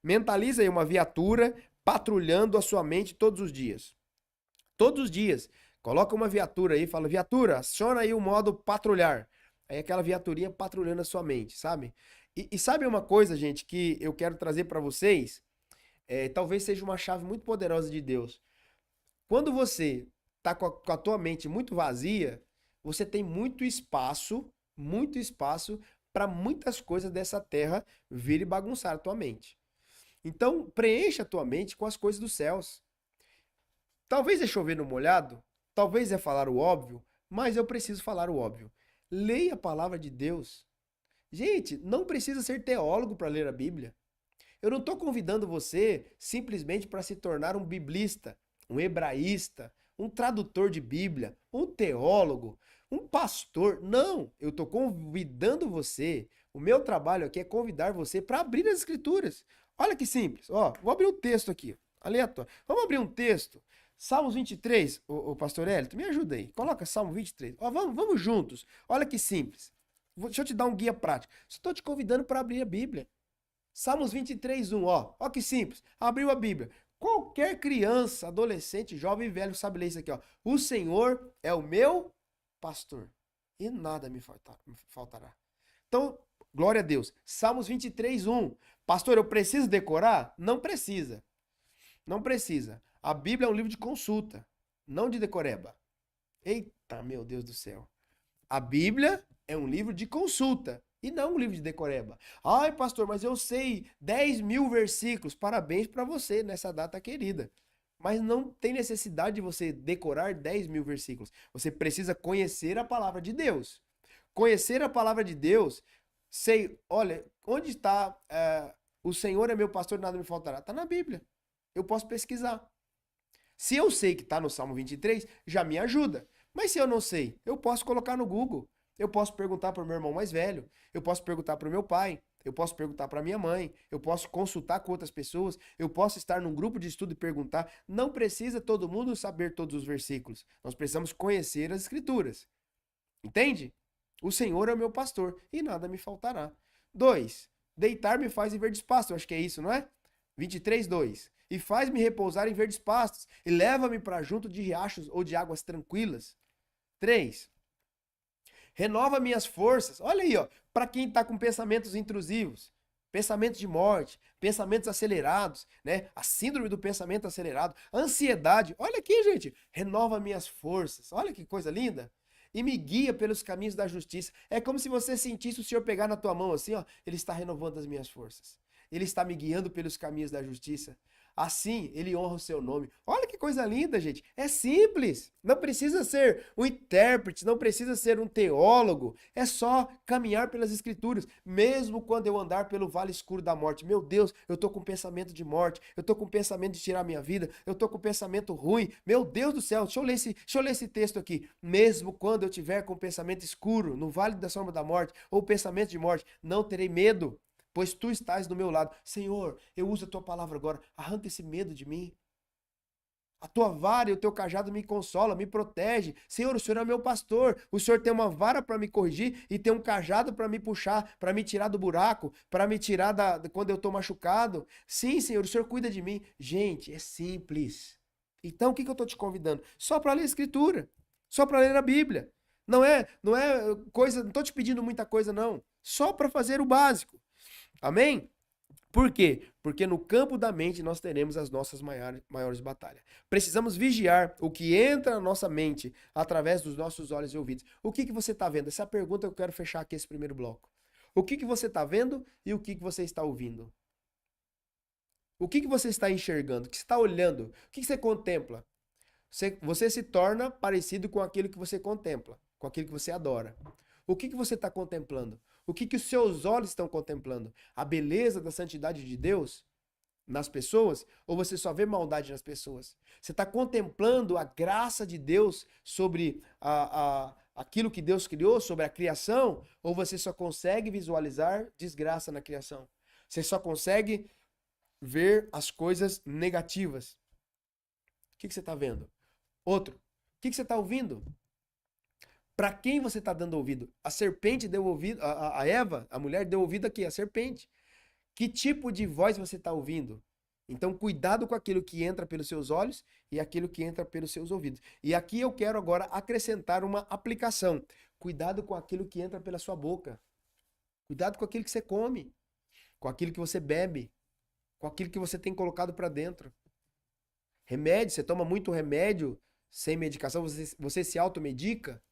Speaker 1: Mentaliza aí uma viatura patrulhando a sua mente todos os dias. Todos os dias. Coloca uma viatura aí, fala, viatura, aciona aí o modo patrulhar. Aí aquela viaturinha patrulhando a sua mente, sabe? E sabe uma coisa, gente, que eu quero trazer para vocês? Talvez seja uma chave muito poderosa de Deus. Quando você tá com a tua mente muito vazia, você tem muito espaço para muitas coisas dessa terra vir e bagunçar a tua mente. Então, preencha a tua mente com as coisas dos céus. Talvez é chover no molhado, talvez é falar o óbvio, mas eu preciso falar o óbvio. Leia a palavra de Deus. Gente, não precisa ser teólogo para ler a Bíblia. Eu não estou convidando você simplesmente para se tornar um biblista, um hebraísta, um tradutor de Bíblia, um teólogo, um pastor. Não, eu estou convidando você. O meu trabalho aqui é convidar você para abrir as Escrituras. Olha que simples. Ó, vou abrir um texto aqui, aleatório. Vamos abrir um texto. Salmos 23, o pastor Hélito, me ajuda aí. Coloca Salmo 23. Ó, vamos juntos. Olha que simples. Deixa eu te dar um guia prático. Estou te convidando para abrir a Bíblia. Salmos 23, 1, ó que simples. Abriu a Bíblia. Qualquer criança, adolescente, jovem e velho sabe ler isso aqui, ó. O Senhor é o meu pastor e nada me faltará. Então, glória a Deus. Salmos 23, 1. Pastor, eu preciso decorar? Não precisa. Não precisa. A Bíblia é um livro de consulta, não de decoreba. Eita, meu Deus do céu. A Bíblia é um livro de consulta e não um livro de decoreba. Ai, pastor, mas eu sei 10.000 versículos. Parabéns para você nessa data querida. Mas não tem necessidade de você decorar 10.000 versículos. Você precisa conhecer a palavra de Deus. Conhecer a palavra de Deus, sei, olha, onde está o Senhor é meu pastor, nada me faltará. Está na Bíblia. Eu posso pesquisar. Se eu sei que está no Salmo 23, já me ajuda. Mas se eu não sei, eu posso colocar no Google. Eu posso perguntar para o meu irmão mais velho. Eu posso perguntar para o meu pai. Eu posso perguntar para minha mãe. Eu posso consultar com outras pessoas. Eu posso estar num grupo de estudo e perguntar. Não precisa todo mundo saber todos os versículos. Nós precisamos conhecer as Escrituras. Entende? O Senhor é o meu pastor e nada me faltará. 2. Deitar-me faz em verdes pastos. Eu acho que é isso, não é? 23, 2. E faz-me repousar em verdes pastos, e leva-me para junto de riachos ou de águas tranquilas. 3. Renova minhas forças. Olha aí, ó, para quem está com pensamentos intrusivos, pensamentos de morte, pensamentos acelerados, né? A síndrome do pensamento acelerado, ansiedade. Olha aqui, gente. Renova minhas forças. Olha que coisa linda. E me guia pelos caminhos da justiça. É como se você sentisse o Senhor pegar na tua mão assim, ó. Ele está renovando as minhas forças. Ele está me guiando pelos caminhos da justiça. Assim, ele honra o seu nome. Olha que coisa linda, gente. É simples. Não precisa ser um intérprete, não precisa ser um teólogo. É só caminhar pelas escrituras. Mesmo quando eu andar pelo vale escuro da morte. Meu Deus, eu tô com pensamento de morte. Eu tô com pensamento de tirar minha vida. Eu tô com pensamento ruim. Meu Deus do céu, deixa eu ler esse texto aqui. Mesmo quando eu tiver com pensamento escuro, no vale da sombra da morte, ou pensamento de morte, não terei medo, pois tu estás do meu lado. Senhor, eu uso a tua palavra agora. Arranca esse medo de mim. A tua vara e o teu cajado me consola, me protege. Senhor, o Senhor é meu pastor. O Senhor tem uma vara para me corrigir e tem um cajado para me puxar, para me tirar do buraco, para me tirar quando eu estou machucado. Sim, Senhor, o Senhor cuida de mim. Gente, é simples. Então, o que eu estou te convidando? Só para ler a Escritura. Só para ler a Bíblia. Não é coisa, não estou te pedindo muita coisa, não. Só para fazer o básico. Amém? Por quê? Porque no campo da mente nós teremos as nossas maiores batalhas. Precisamos vigiar o que entra na nossa mente através dos nossos olhos e ouvidos. O que você está vendo? Essa é a pergunta que eu quero fechar aqui esse primeiro bloco. O que você está vendo e o que você está ouvindo? O que você está enxergando? O que você está olhando? O que você contempla? Você se torna parecido com aquilo que você contempla, com aquilo que você adora. O que você está contemplando? O que os seus olhos estão contemplando? A beleza da santidade de Deus nas pessoas? Ou você só vê maldade nas pessoas? Você está contemplando a graça de Deus sobre aquilo que Deus criou, sobre a criação, ou você só consegue visualizar desgraça na criação? Você só consegue ver as coisas negativas. O que você está vendo? Outro, o que você está ouvindo? Para quem você está dando ouvido? A serpente deu ouvido, a Eva, a mulher deu ouvido aqui, a serpente. Que tipo de voz você está ouvindo? Então, cuidado com aquilo que entra pelos seus olhos e aquilo que entra pelos seus ouvidos. E aqui eu quero agora acrescentar uma aplicação. Cuidado com aquilo que entra pela sua boca. Cuidado com aquilo que você come, com aquilo que você bebe, com aquilo que você tem colocado para dentro. Remédio, você toma muito remédio sem medicação, você se automedica?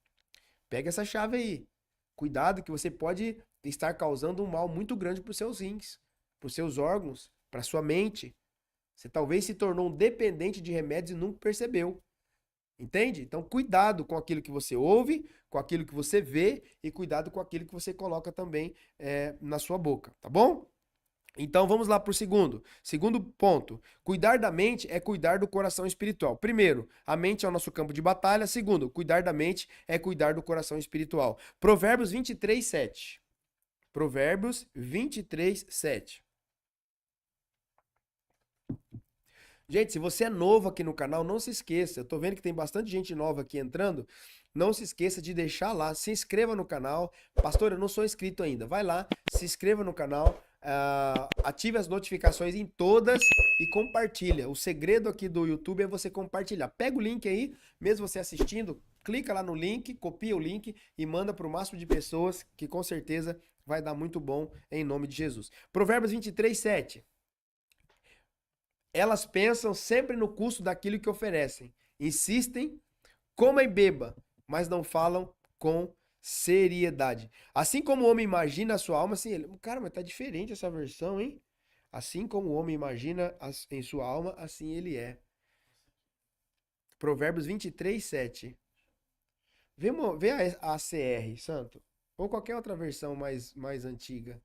Speaker 1: Pega essa chave aí. Cuidado que você pode estar causando um mal muito grande para os seus rins, para os seus órgãos, para a sua mente. Você talvez se tornou um dependente de remédios e nunca percebeu. Entende? Então, cuidado com aquilo que você ouve, com aquilo que você vê e cuidado com aquilo que você coloca também na sua boca, tá bom? Então vamos lá para o segundo. Segundo ponto, cuidar da mente é cuidar do coração espiritual. Primeiro, a mente é o nosso campo de batalha. Segundo, cuidar da mente é cuidar do coração espiritual. Provérbios 23, 7. Provérbios 23, 7. Gente, se você é novo aqui no canal, não se esqueça. Eu tô vendo que tem bastante gente nova aqui entrando. Não se esqueça de deixar lá, se inscreva no canal. Pastor, eu não sou inscrito ainda. Vai lá, se inscreva no canal, ative as notificações em todas e compartilha. O segredo aqui do YouTube é você compartilhar. Pega o link aí, mesmo você assistindo, clica lá no link, copia o link e manda para o máximo de pessoas, que com certeza vai dar muito bom em nome de Jesus. Provérbios 23, 7. Elas pensam sempre no custo daquilo que oferecem. Insistem, coma e beba, mas não falam com seriedade. Assim como o homem imagina a sua alma, assim, ele, cara, mas tá diferente essa versão, hein? Assim como o homem imagina em sua alma, assim ele é. Provérbios 23, 7. Vê a ACR, Santo. Ou qualquer outra versão mais antiga.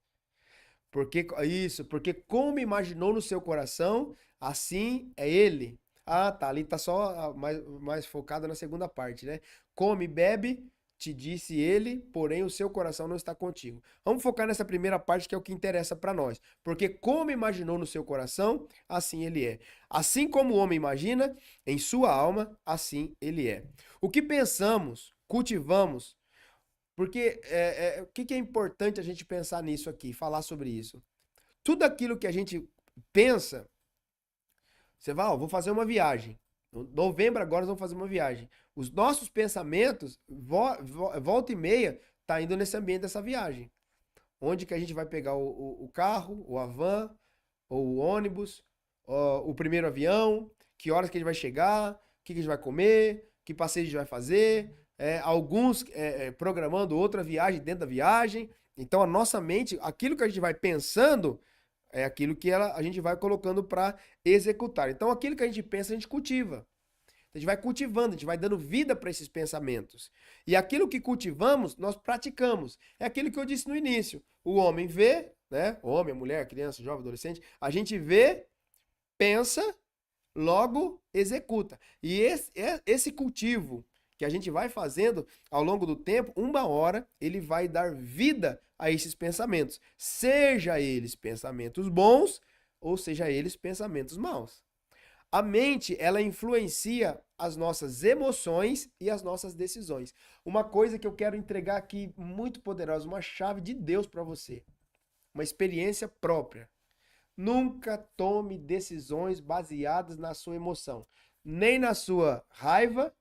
Speaker 1: Porque como imaginou no seu coração, assim é ele. Ah, tá, ali tá só mais focado na segunda parte, né? Come e bebe, te disse ele, porém o seu coração não está contigo. Vamos focar nessa primeira parte que é o que interessa para nós. Porque como imaginou no seu coração, assim ele é. Assim como o homem imagina, em sua alma, assim ele é. O que pensamos, cultivamos, porque o que é importante a gente pensar nisso aqui, falar sobre isso? Tudo aquilo que a gente pensa, você vai, ó, vou fazer uma viagem. Em novembro agora nós vamos fazer uma viagem. Os nossos pensamentos, volta e meia, tá indo nesse ambiente dessa viagem. Onde que a gente vai pegar o carro, ou a van, ou o ônibus, o primeiro avião, que horas que a gente vai chegar, o que a gente vai comer, que passeio a gente vai fazer, alguns programando outra viagem dentro da viagem. Então a nossa mente, aquilo que a gente vai pensando, é aquilo que a gente vai colocando para executar. Então aquilo que a gente pensa, a gente cultiva. A gente vai cultivando, a gente vai dando vida para esses pensamentos. E aquilo que cultivamos, nós praticamos. É aquilo que eu disse no início. O homem vê, né? O homem, a mulher, criança, jovem, adolescente, a gente vê, pensa, logo executa. E esse cultivo que a gente vai fazendo ao longo do tempo, uma hora ele vai dar vida a esses pensamentos. Seja eles pensamentos bons ou seja eles pensamentos maus. A mente, ela influencia as nossas emoções e as nossas decisões. Uma coisa que eu quero entregar aqui muito poderosa, uma chave de Deus para você. Uma experiência própria. Nunca tome decisões baseadas na sua emoção, nem na sua raiva.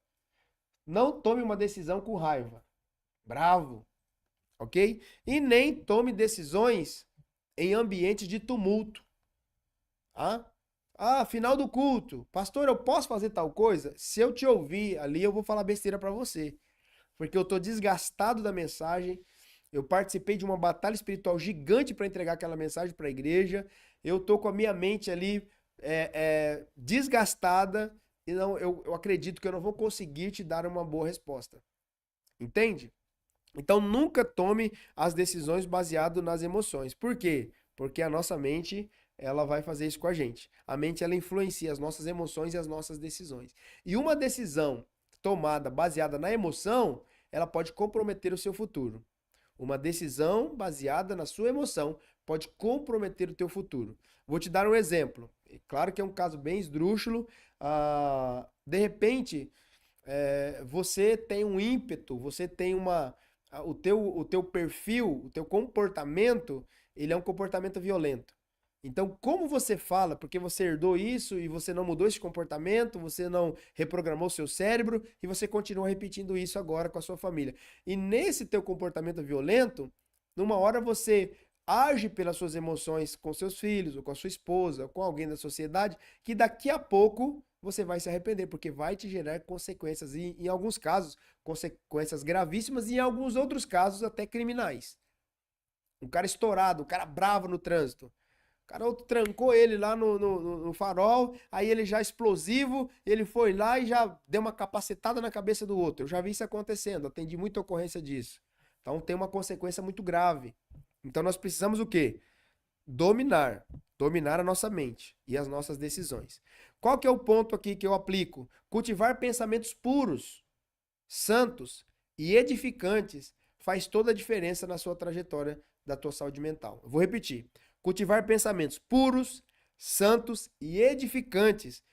Speaker 1: Não tome uma decisão com raiva, bravo, ok? E nem tome decisões em ambientes de tumulto. Final do culto. Pastor, eu posso fazer tal coisa? Se eu te ouvir ali, eu vou falar besteira para você. Porque eu tô desgastado da mensagem. Eu participei de uma batalha espiritual gigante para entregar aquela mensagem para a igreja. Eu tô com a minha mente ali desgastada. E não, eu acredito que eu não vou conseguir te dar uma boa resposta. Entende? Então nunca tome as decisões baseado nas emoções. Por quê? Porque a nossa mente, ela vai fazer isso com a gente. A mente, ela influencia as nossas emoções e as nossas decisões. E uma decisão tomada baseada na emoção, ela pode comprometer o seu futuro. Uma decisão baseada na sua emoção pode comprometer o teu futuro. Vou te dar um exemplo. Claro que é um caso bem esdrúxulo. De repente, você tem um ímpeto, você tem o teu perfil, o teu comportamento, ele é um comportamento violento. Então, como você fala, porque você herdou isso e você não mudou esse comportamento, você não reprogramou seu cérebro e você continua repetindo isso agora com a sua família. E nesse teu comportamento violento, numa hora você age pelas suas emoções com seus filhos, ou com a sua esposa, ou com alguém da sociedade, que daqui a pouco você vai se arrepender, porque vai te gerar consequências, e em alguns casos, consequências gravíssimas, e em alguns outros casos até criminais. Um cara estourado, um cara bravo no trânsito. O cara outro trancou ele lá no farol, aí ele já explosivo, ele foi lá e já deu uma capacetada na cabeça do outro. Eu já vi isso acontecendo, atendi muita ocorrência disso. Então tem uma consequência muito grave. Então nós precisamos o quê? Dominar a nossa mente e as nossas decisões. Qual que é o ponto aqui que eu aplico? Cultivar pensamentos puros, santos e edificantes faz toda a diferença na sua trajetória da tua saúde mental. Eu vou repetir. Cultivar pensamentos puros, santos e edificantes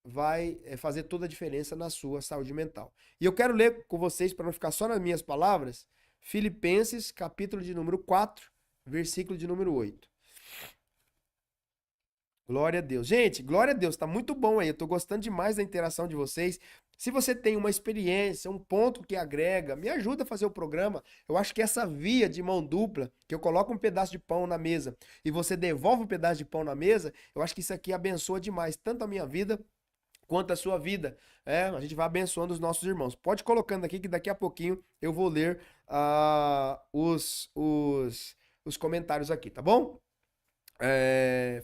Speaker 1: vai fazer toda a diferença na sua saúde mental. E eu quero ler com vocês, para não ficar só nas minhas palavras, Filipenses, capítulo de número 4, versículo de número 8. Glória a Deus. Gente, glória a Deus, tá muito bom aí. Eu tô gostando demais da interação de vocês. Se você tem uma experiência, um ponto que agrega, me ajuda a fazer o programa. Eu acho que essa via de mão dupla, que eu coloco um pedaço de pão na mesa e você devolve um pedaço de pão na mesa, eu acho que isso aqui abençoa demais, tanto a minha vida quanto a sua vida. A gente vai abençoando os nossos irmãos. Pode ir colocando aqui que daqui a pouquinho eu vou ler os comentários aqui, tá bom?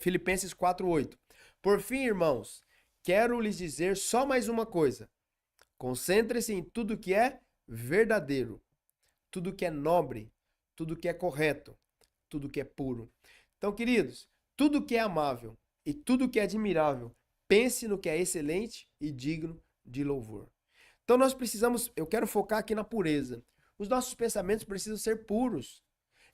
Speaker 1: Filipenses 4:8. Por fim, irmãos, quero lhes dizer só mais uma coisa. Concentre-se em tudo que é verdadeiro, tudo que é nobre, tudo que é correto, tudo que é puro. Então, queridos, tudo que é amável e tudo que é admirável, pense no que é excelente e digno de louvor. Então nós precisamos, eu quero focar aqui na pureza. Os nossos pensamentos precisam ser puros.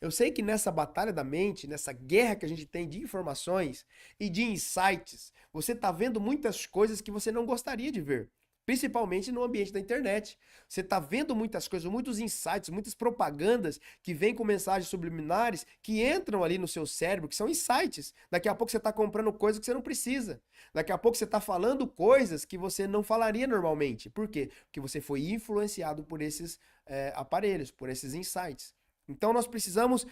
Speaker 1: Eu sei que nessa batalha da mente, nessa guerra que a gente tem de informações e de insights, você está vendo muitas coisas que você não gostaria de ver. Principalmente no ambiente da internet. Você está vendo muitas coisas, muitos insights, muitas propagandas que vêm com mensagens subliminares que entram ali no seu cérebro, que são insights. Daqui a pouco você está comprando coisas que você não precisa. Daqui a pouco você está falando coisas que você não falaria normalmente. Por quê? Porque você foi influenciado por esses aparelhos, por esses insights. Então nós precisamos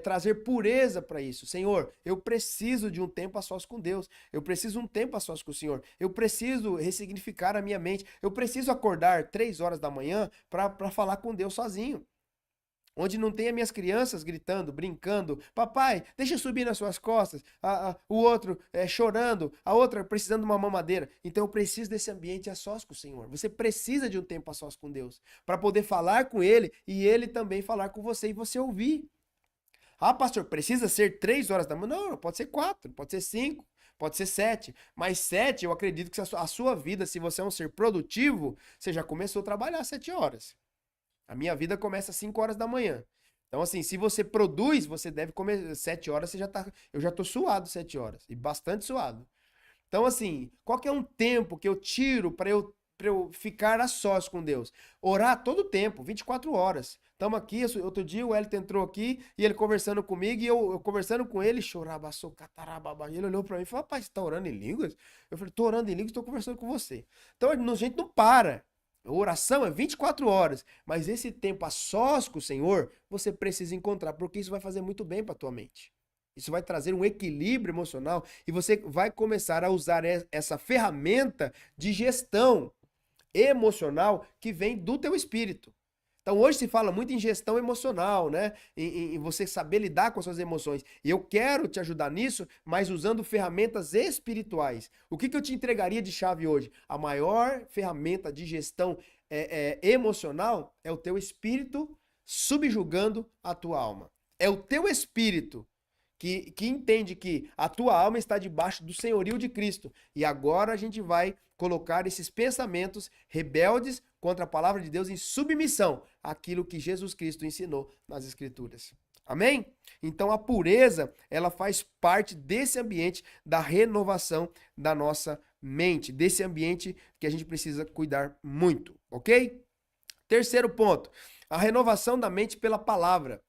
Speaker 1: trazer pureza para isso. Senhor, eu preciso de um tempo a sós com Deus. Eu preciso de um tempo a sós com o Senhor. Eu preciso ressignificar a minha mente. Eu preciso acordar 3 horas da manhã para falar com Deus sozinho. Onde não tem as minhas crianças gritando, brincando, papai, deixa eu subir nas suas costas, o outro chorando, a outra precisando de uma mamadeira. Então eu preciso desse ambiente a sós com o Senhor. Você precisa de um tempo a sós com Deus, para poder falar com Ele e Ele também falar com você e você ouvir. Ah, pastor, precisa ser 3 horas da manhã? Não, pode ser 4, pode ser 5, pode ser 7. Mas 7, eu acredito que a sua vida, se você é um ser produtivo, você já começou a trabalhar às 7 horas. A minha vida começa às 5 horas da manhã. Então, assim, se você produz, você deve comer 7 horas, eu já tô suado 7 horas. E bastante suado. Então, assim, qual que é um tempo que eu tiro para eu ficar a sós com Deus? Orar todo o tempo, 24 horas. Estamos aqui, outro dia o Elton entrou aqui e ele conversando comigo e eu conversando com ele, chorava, catarababa. E ele olhou para mim e falou, rapaz, você tá orando em línguas? Eu falei, tô orando em línguas e tô conversando com você. Então, a gente não para. A oração é 24 horas, mas esse tempo a sós com o Senhor, você precisa encontrar, porque isso vai fazer muito bem para a tua mente. Isso vai trazer um equilíbrio emocional e você vai começar a usar essa ferramenta de gestão emocional que vem do teu espírito. Então hoje se fala muito em gestão emocional, né? Em você saber lidar com as suas emoções. E eu quero te ajudar nisso, mas usando ferramentas espirituais. O que eu te entregaria de chave hoje? A maior ferramenta de gestão emocional é o teu espírito subjugando a tua alma. É o teu espírito que entende que a tua alma está debaixo do senhorio de Cristo. E agora a gente vai colocar esses pensamentos rebeldes contra a palavra de Deus em submissão àquilo que Jesus Cristo ensinou nas Escrituras. Amém? Então a pureza, ela faz parte desse ambiente da renovação da nossa mente, desse ambiente que a gente precisa cuidar muito, ok? Terceiro ponto, a renovação da mente pela palavra.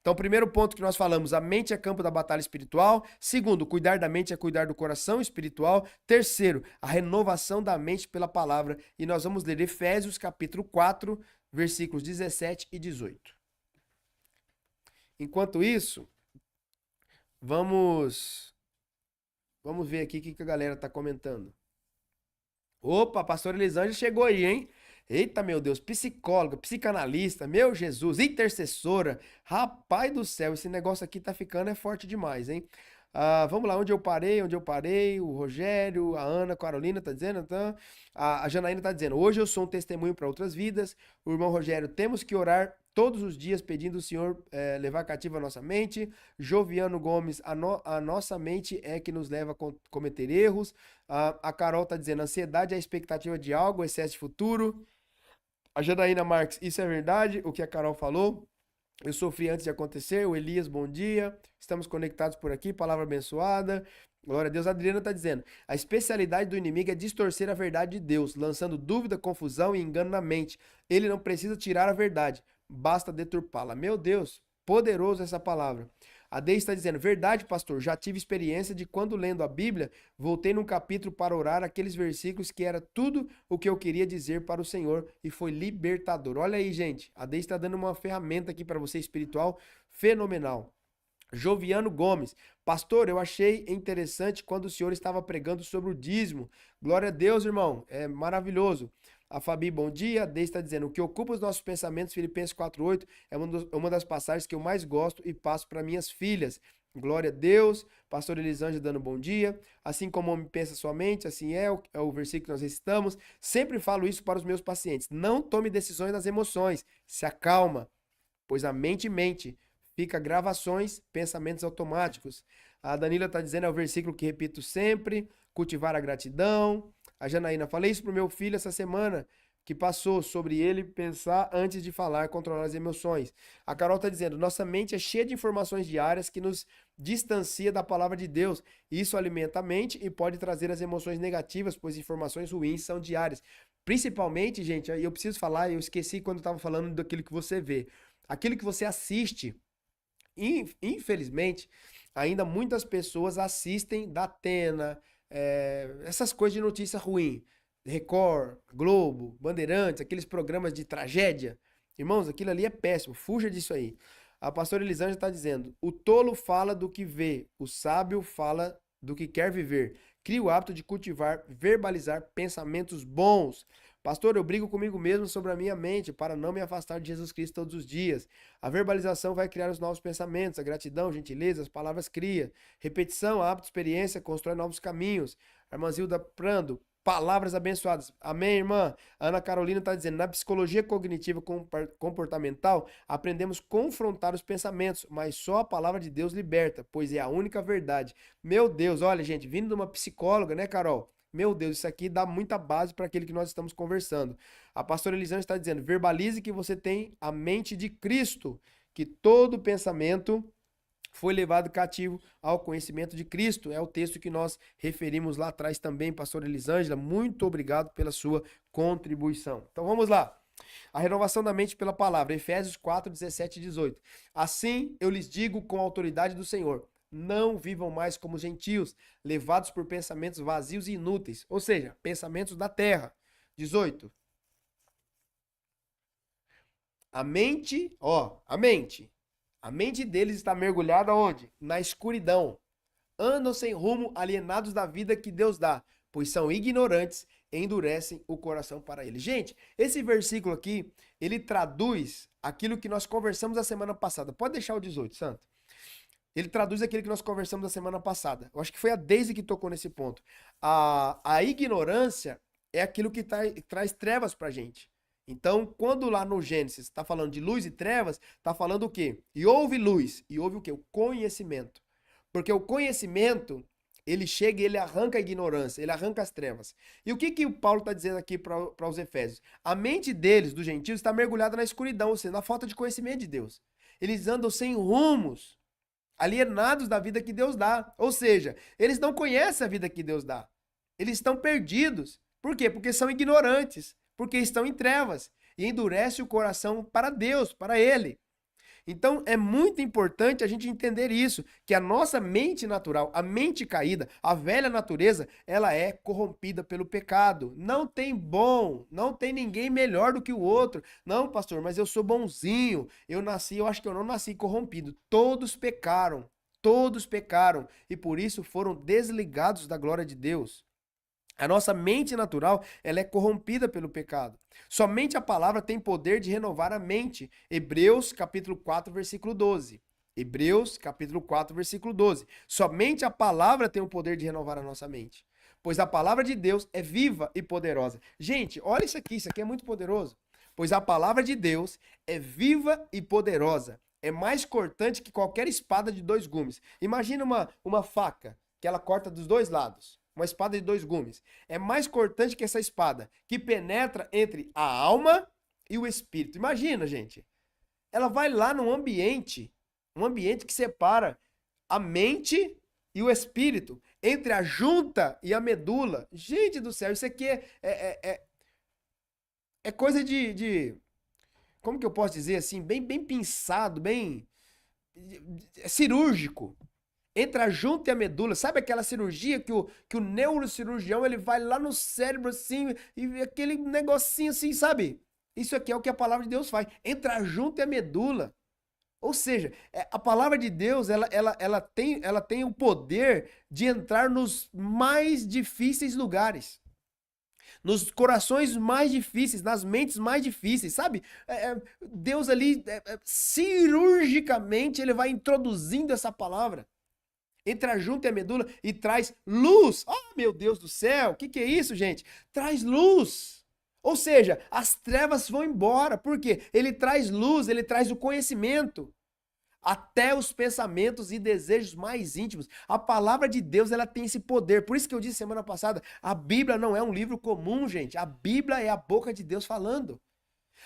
Speaker 1: Então, primeiro ponto que nós falamos, a mente é campo da batalha espiritual. Segundo, cuidar da mente é cuidar do coração espiritual. Terceiro, a renovação da mente pela palavra. E nós vamos ler Efésios capítulo 4, versículos 17 e 18. Enquanto isso, vamos ver aqui o que a galera tá comentando. Opa, a pastora Elisângela chegou aí, hein? Eita, meu Deus, psicóloga, psicanalista, meu Jesus, intercessora. Rapaz do céu, esse negócio aqui tá ficando forte demais, hein? Vamos lá, onde eu parei, o Rogério, a Ana Carolina tá dizendo, então, a Janaína tá dizendo, hoje eu sou um testemunho para outras vidas. O irmão Rogério, temos que orar todos os dias pedindo o Senhor levar cativa a nossa mente. Joviano Gomes, a nossa mente é que nos leva a cometer erros. A Carol tá dizendo, ansiedade é a expectativa de algo, excesso de futuro. A Janaína Marques, isso é verdade, o que a Carol falou. Eu sofri antes de acontecer. O Elias, bom dia. Estamos conectados por aqui, palavra abençoada. Glória a Deus. A Adriana está dizendo, a especialidade do inimigo é distorcer a verdade de Deus, lançando dúvida, confusão e engano na mente. Ele não precisa tirar a verdade, basta deturpá-la. Meu Deus, poderoso essa palavra. A Deise está dizendo, verdade, pastor, já tive experiência de quando lendo a Bíblia, voltei num capítulo para orar aqueles versículos que era tudo o que eu queria dizer para o Senhor e foi libertador. Olha aí, gente, a Deise está dando uma ferramenta aqui para você espiritual fenomenal. Joviano Gomes, pastor, eu achei interessante quando o senhor estava pregando sobre o dízimo. Glória a Deus, irmão, é maravilhoso. A Fabi, bom dia. A Deise está dizendo, o que ocupa os nossos pensamentos, Filipenses 4:8, é uma das passagens que eu mais gosto e passo para minhas filhas. Glória a Deus. Pastor Elisângela dando bom dia. Assim como o homem pensa sua mente, assim é o versículo que nós recitamos. Sempre falo isso para os meus pacientes. Não tome decisões nas emoções. Se acalma, pois a mente mente. Fica gravações, pensamentos automáticos. A Danila está dizendo, é o versículo que repito sempre, cultivar a gratidão. A Janaína, falei isso pro meu filho essa semana, que passou sobre ele pensar antes de falar, controlar as emoções. A Carol está dizendo, nossa mente é cheia de informações diárias que nos distancia da palavra de Deus. Isso alimenta a mente e pode trazer as emoções negativas, pois informações ruins são diárias. Principalmente, gente, eu preciso falar, eu esqueci quando estava falando daquilo que você vê. Aquilo que você assiste. Infelizmente, ainda muitas pessoas assistem da Atena, essas coisas de notícia ruim. Record, Globo, Bandeirantes, aqueles programas de tragédia. Irmãos, aquilo ali é péssimo, fuja disso aí. A pastora Elisângela está dizendo, o tolo fala do que vê, o sábio fala do que quer viver. Cria o hábito de cultivar, verbalizar pensamentos bons. Pastor, eu brigo comigo mesmo sobre a minha mente para não me afastar de Jesus Cristo todos os dias. A verbalização vai criar os novos pensamentos, a gratidão, gentileza, as palavras cria. Repetição, hábito, experiência, constrói novos caminhos. A irmã Zilda Prando, palavras abençoadas. Amém, irmã? A Ana Carolina está dizendo, na psicologia cognitiva comportamental, aprendemos a confrontar os pensamentos, mas só a palavra de Deus liberta, pois é a única verdade. Meu Deus, olha, gente, vindo de uma psicóloga, né, Carol? Meu Deus, isso aqui dá muita base para aquilo que nós estamos conversando. A pastora Elisângela está dizendo, verbalize que você tem a mente de Cristo, que todo pensamento foi levado cativo ao conhecimento de Cristo. É o texto que nós referimos lá atrás também, pastora Elisângela. Muito obrigado pela sua contribuição. Então vamos lá. A renovação da mente pela palavra, Efésios 4, 17 e 18. Assim eu lhes digo com a autoridade do Senhor, não vivam mais como gentios, levados por pensamentos vazios e inúteis, ou seja, pensamentos da terra. 18. A mente deles está mergulhada onde? Na escuridão. Andam sem rumo, alienados da vida que Deus dá, pois são ignorantes e endurecem o coração para ele. Gente, esse versículo aqui, ele traduz aquilo que nós conversamos a semana passada. Pode deixar o 18, Santo. Ele traduz aquilo que nós conversamos a semana passada. Eu acho que foi a Deise que tocou nesse ponto. A ignorância é aquilo que traz trevas pra gente. Então, quando lá no Gênesis está falando de luz e trevas, está falando o quê? E houve luz. E houve o quê? O conhecimento. Porque o conhecimento, ele chega e ele arranca a ignorância, ele arranca as trevas. E o que que o Paulo está dizendo aqui para os Efésios? A mente deles, dos gentios, está mergulhada na escuridão, ou seja, na falta de conhecimento de Deus. Eles andam sem rumos, alienados da vida que Deus dá. Ou seja, eles não conhecem a vida que Deus dá. Eles estão perdidos. Por quê? Porque são ignorantes, porque estão em trevas e endurece o coração para Deus, para Ele. Então é muito importante a gente entender isso, que a nossa mente natural, a mente caída, a velha natureza, ela é corrompida pelo pecado. Não tem bom, não tem ninguém melhor do que o outro. Não, pastor, mas eu sou bonzinho. Eu acho que eu não nasci corrompido. Todos pecaram e por isso foram desligados da glória de Deus. A nossa mente natural, ela é corrompida pelo pecado. Somente a palavra tem poder de renovar a mente. Hebreus, capítulo 4, versículo 12. Hebreus, capítulo 4, versículo 12. Somente a palavra tem o poder de renovar a nossa mente. Pois a palavra de Deus é viva e poderosa. Gente, olha isso aqui é muito poderoso. Pois a palavra de Deus é viva e poderosa. É mais cortante que qualquer espada de 2 gumes. Imagina uma faca que ela corta dos 2 lados. Uma espada de 2 gumes. É mais cortante que essa espada, que penetra entre a alma e o espírito. Imagina, gente. Ela vai lá num ambiente, um ambiente que separa a mente e o espírito, entre a junta e a medula. Gente do céu, isso aqui é coisa como que eu posso dizer assim, bem pensado, bem cirúrgico. Entre a junta e a medula, sabe aquela cirurgia que o neurocirurgião ele vai lá no cérebro assim, e aquele negocinho assim, sabe? Isso aqui é o que a palavra de Deus faz, entre a junta e a medula. Ou seja, a palavra de Deus, ela tem o poder de entrar nos mais difíceis lugares. Nos corações mais difíceis, nas mentes mais difíceis, sabe? Deus ali, cirurgicamente, ele vai introduzindo essa palavra entre a junta e a medula e traz luz. Oh, meu Deus do céu, o que é isso, gente? Traz luz. Ou seja, as trevas vão embora. Por quê? Ele traz luz, ele traz o conhecimento. Até os pensamentos e desejos mais íntimos. A palavra de Deus, ela tem esse poder. Por isso que eu disse semana passada, a Bíblia não é um livro comum, gente. A Bíblia é a boca de Deus falando.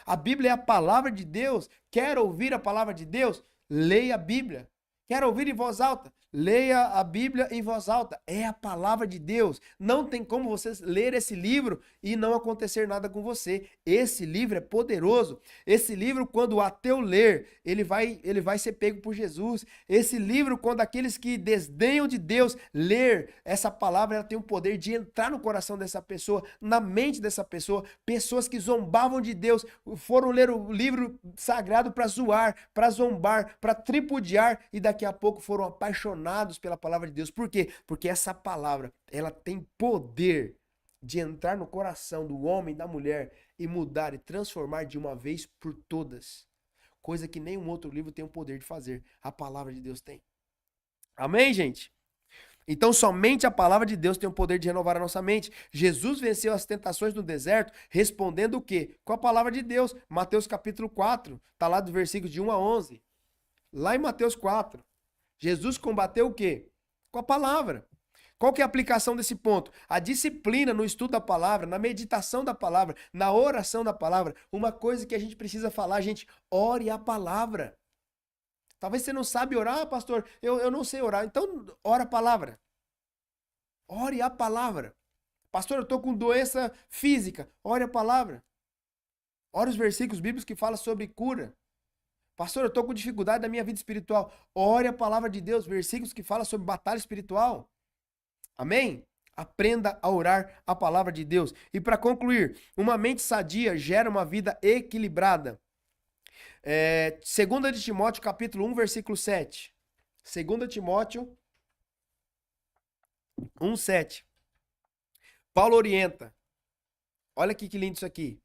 Speaker 1: A Bíblia é a palavra de Deus. Quer ouvir a palavra de Deus? Leia a Bíblia. Quer ouvir em voz alta? Leia a Bíblia em voz alta. É a palavra de Deus. Não tem como você ler esse livro e não acontecer nada com você. Esse livro é poderoso. Esse livro, quando o ateu ler, ele vai ser pego por Jesus. Esse livro, quando aqueles que desdenham de Deus ler essa palavra, ela tem o poder de entrar no coração dessa pessoa, na mente dessa pessoa. Pessoas que zombavam de Deus foram ler o livro sagrado para zoar, para zombar, para tripudiar e daqui a pouco foram apaixonados pela palavra de Deus. Por quê? Porque essa palavra, ela tem poder de entrar no coração do homem e da mulher e mudar e transformar de uma vez por todas. Coisa que nenhum outro livro tem o poder de fazer. A palavra de Deus tem. Amém, gente? Então, somente a palavra de Deus tem o poder de renovar a nossa mente. Jesus venceu as tentações no deserto, respondendo o quê? Com a palavra de Deus. Mateus capítulo 4, está lá do versículo de 1 a 11. Lá em Mateus 4. Jesus combateu o quê? Com a palavra. Qual que é a aplicação desse ponto? A disciplina no estudo da palavra, na meditação da palavra, na oração da palavra. Uma coisa que a gente precisa falar, gente, ore a palavra. Talvez você não sabe orar, pastor, eu não sei orar. Então, ora a palavra. Ore a palavra. Pastor, eu estou com doença física. Ore a palavra. Ore os versículos bíblicos que falam sobre cura. Pastor, eu estou com dificuldade na minha vida espiritual. Ore a palavra de Deus, versículos que falam sobre batalha espiritual. Amém? Aprenda a orar a palavra de Deus. E para concluir, uma mente sadia gera uma vida equilibrada. 2 de Timóteo, capítulo 1, versículo 7. 2 Timóteo 1, 7. Paulo orienta. Olha aqui que lindo isso aqui.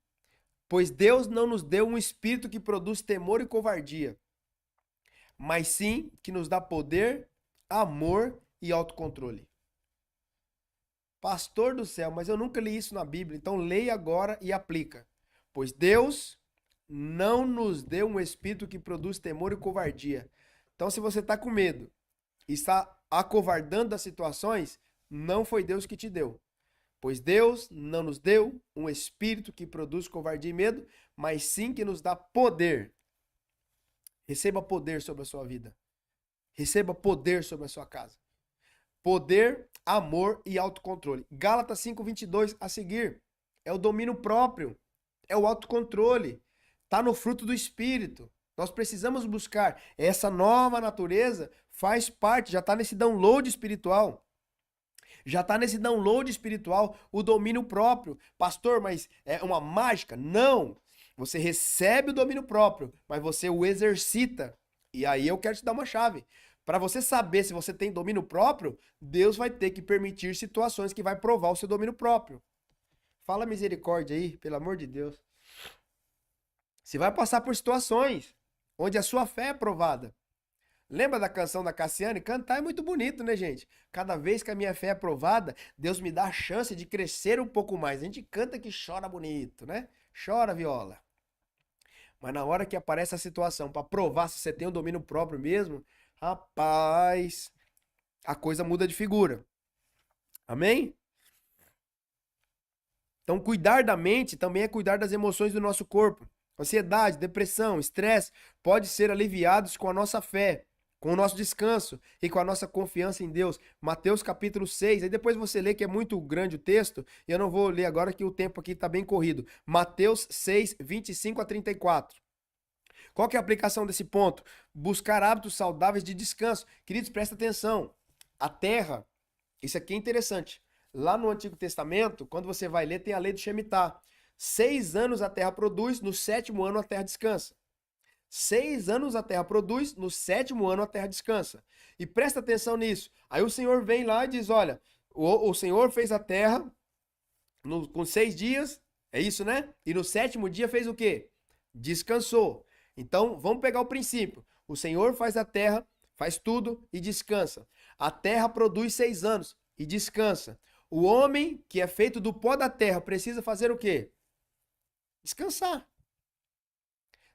Speaker 1: Pois Deus não nos deu um espírito que produz temor e covardia, mas sim que nos dá poder, amor e autocontrole. Pastor do céu, mas eu nunca li isso na Bíblia, então leia agora e aplica. Pois Deus não nos deu um espírito que produz temor e covardia. Então, se você está com medo e está acovardando das situações, não foi Deus que te deu. Pois Deus não nos deu um espírito que produz covardia e medo, mas sim que nos dá poder. Receba poder sobre a sua vida. Receba poder sobre a sua casa. Poder, amor e autocontrole. Gálatas 5:22 a seguir. É o domínio próprio. É o autocontrole. Está no fruto do Espírito. Nós precisamos buscar. Essa nova natureza faz parte, já está nesse download espiritual. Já está nesse download espiritual o domínio próprio. Pastor, mas é uma mágica? Não. Você recebe o domínio próprio, mas você o exercita. E aí eu quero te dar uma chave. Para você saber se você tem domínio próprio, Deus vai ter que permitir situações que vai provar o seu domínio próprio. Fala misericórdia aí, pelo amor de Deus. Você vai passar por situações onde a sua fé é provada. Lembra da canção da Cassiane? Cantar é muito bonito, né, gente? Cada vez que a minha fé é provada, Deus me dá a chance de crescer um pouco mais. A gente canta que chora bonito, né? Chora, viola. Mas na hora que aparece a situação para provar se você tem um domínio próprio mesmo, rapaz, a coisa muda de figura. Amém? Então, cuidar da mente também é cuidar das emoções do nosso corpo. Ansiedade, depressão, estresse pode ser aliviados com a nossa fé, com o nosso descanso e com a nossa confiança em Deus. Mateus capítulo 6, aí depois você lê que é muito grande o texto, e eu não vou ler agora que o tempo aqui está bem corrido. Mateus 6, 25 a 34. Qual que é a aplicação desse ponto? Buscar hábitos saudáveis de descanso. Queridos, presta atenção. A terra, isso aqui é interessante. Lá no Antigo Testamento, quando você vai ler, tem a lei do Shemitah. 6 anos a terra produz, no 7º ano a terra descansa. 6 anos a terra produz, no 7º ano a terra descansa. E presta atenção nisso. Aí o Senhor vem lá e diz, olha, o Senhor fez a terra com 6 dias, é isso, né? E no 7º dia fez o quê? Descansou. Então, vamos pegar o princípio. O Senhor faz a terra, faz tudo e descansa. A terra produz 6 anos e descansa. O homem que é feito do pó da terra precisa fazer o quê? Descansar.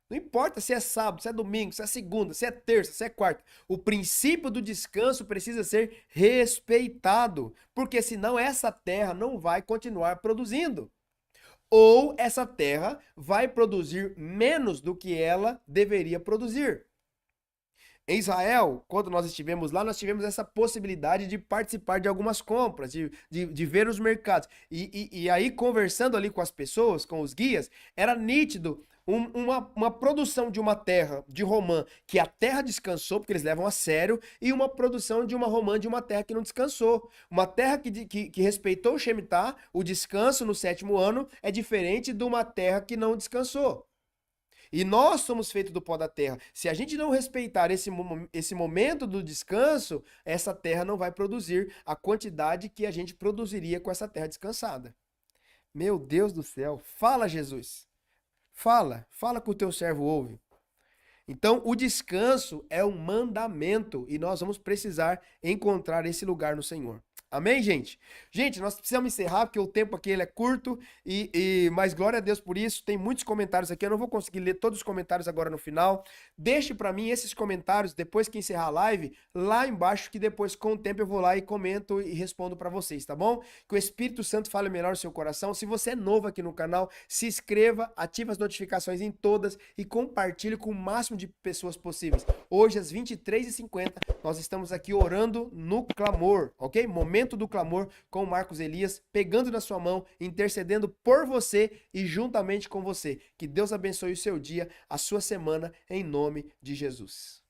Speaker 1: Não importa se é sábado, se é domingo, se é segunda, se é terça, se é quarta. O princípio do descanso precisa ser respeitado, porque senão essa terra não vai continuar produzindo. Ou essa terra vai produzir menos do que ela deveria produzir. Em Israel, quando nós estivemos lá, nós tivemos essa possibilidade de participar de algumas compras, de ver os mercados. E aí, conversando ali com as pessoas, com os guias, era nítido uma produção de uma terra de romã que a terra descansou, porque eles levam a sério, e uma produção de uma romã de uma terra que não descansou. Uma terra que respeitou o Shemitah, o descanso no 7º ano, é diferente de uma terra que não descansou. E nós somos feitos do pó da terra. Se a gente não respeitar esse momento do descanso, essa terra não vai produzir a quantidade que a gente produziria com essa terra descansada. Meu Deus do céu, fala, Jesus. Fala que o teu servo ouve. Então, o descanso é um mandamento e nós vamos precisar encontrar esse lugar no Senhor. Amém, gente? Gente, nós precisamos encerrar porque o tempo aqui ele é curto, mas glória a Deus por isso. Tem muitos comentários aqui, eu não vou conseguir ler todos os comentários agora no final. Deixe para mim esses comentários depois que encerrar a live, lá embaixo, que depois com o tempo eu vou lá e comento e respondo para vocês, tá bom? Que o Espírito Santo fale melhor no seu coração. Se você é novo aqui no canal, se inscreva, ative as notificações em todas e compartilhe com o máximo de pessoas possíveis. Hoje, às 23h50, nós estamos aqui orando no clamor, ok? Momento do clamor com o Marcos Elias, pegando na sua mão, intercedendo por você e juntamente com você. Que Deus abençoe o seu dia, a sua semana, em nome de Jesus.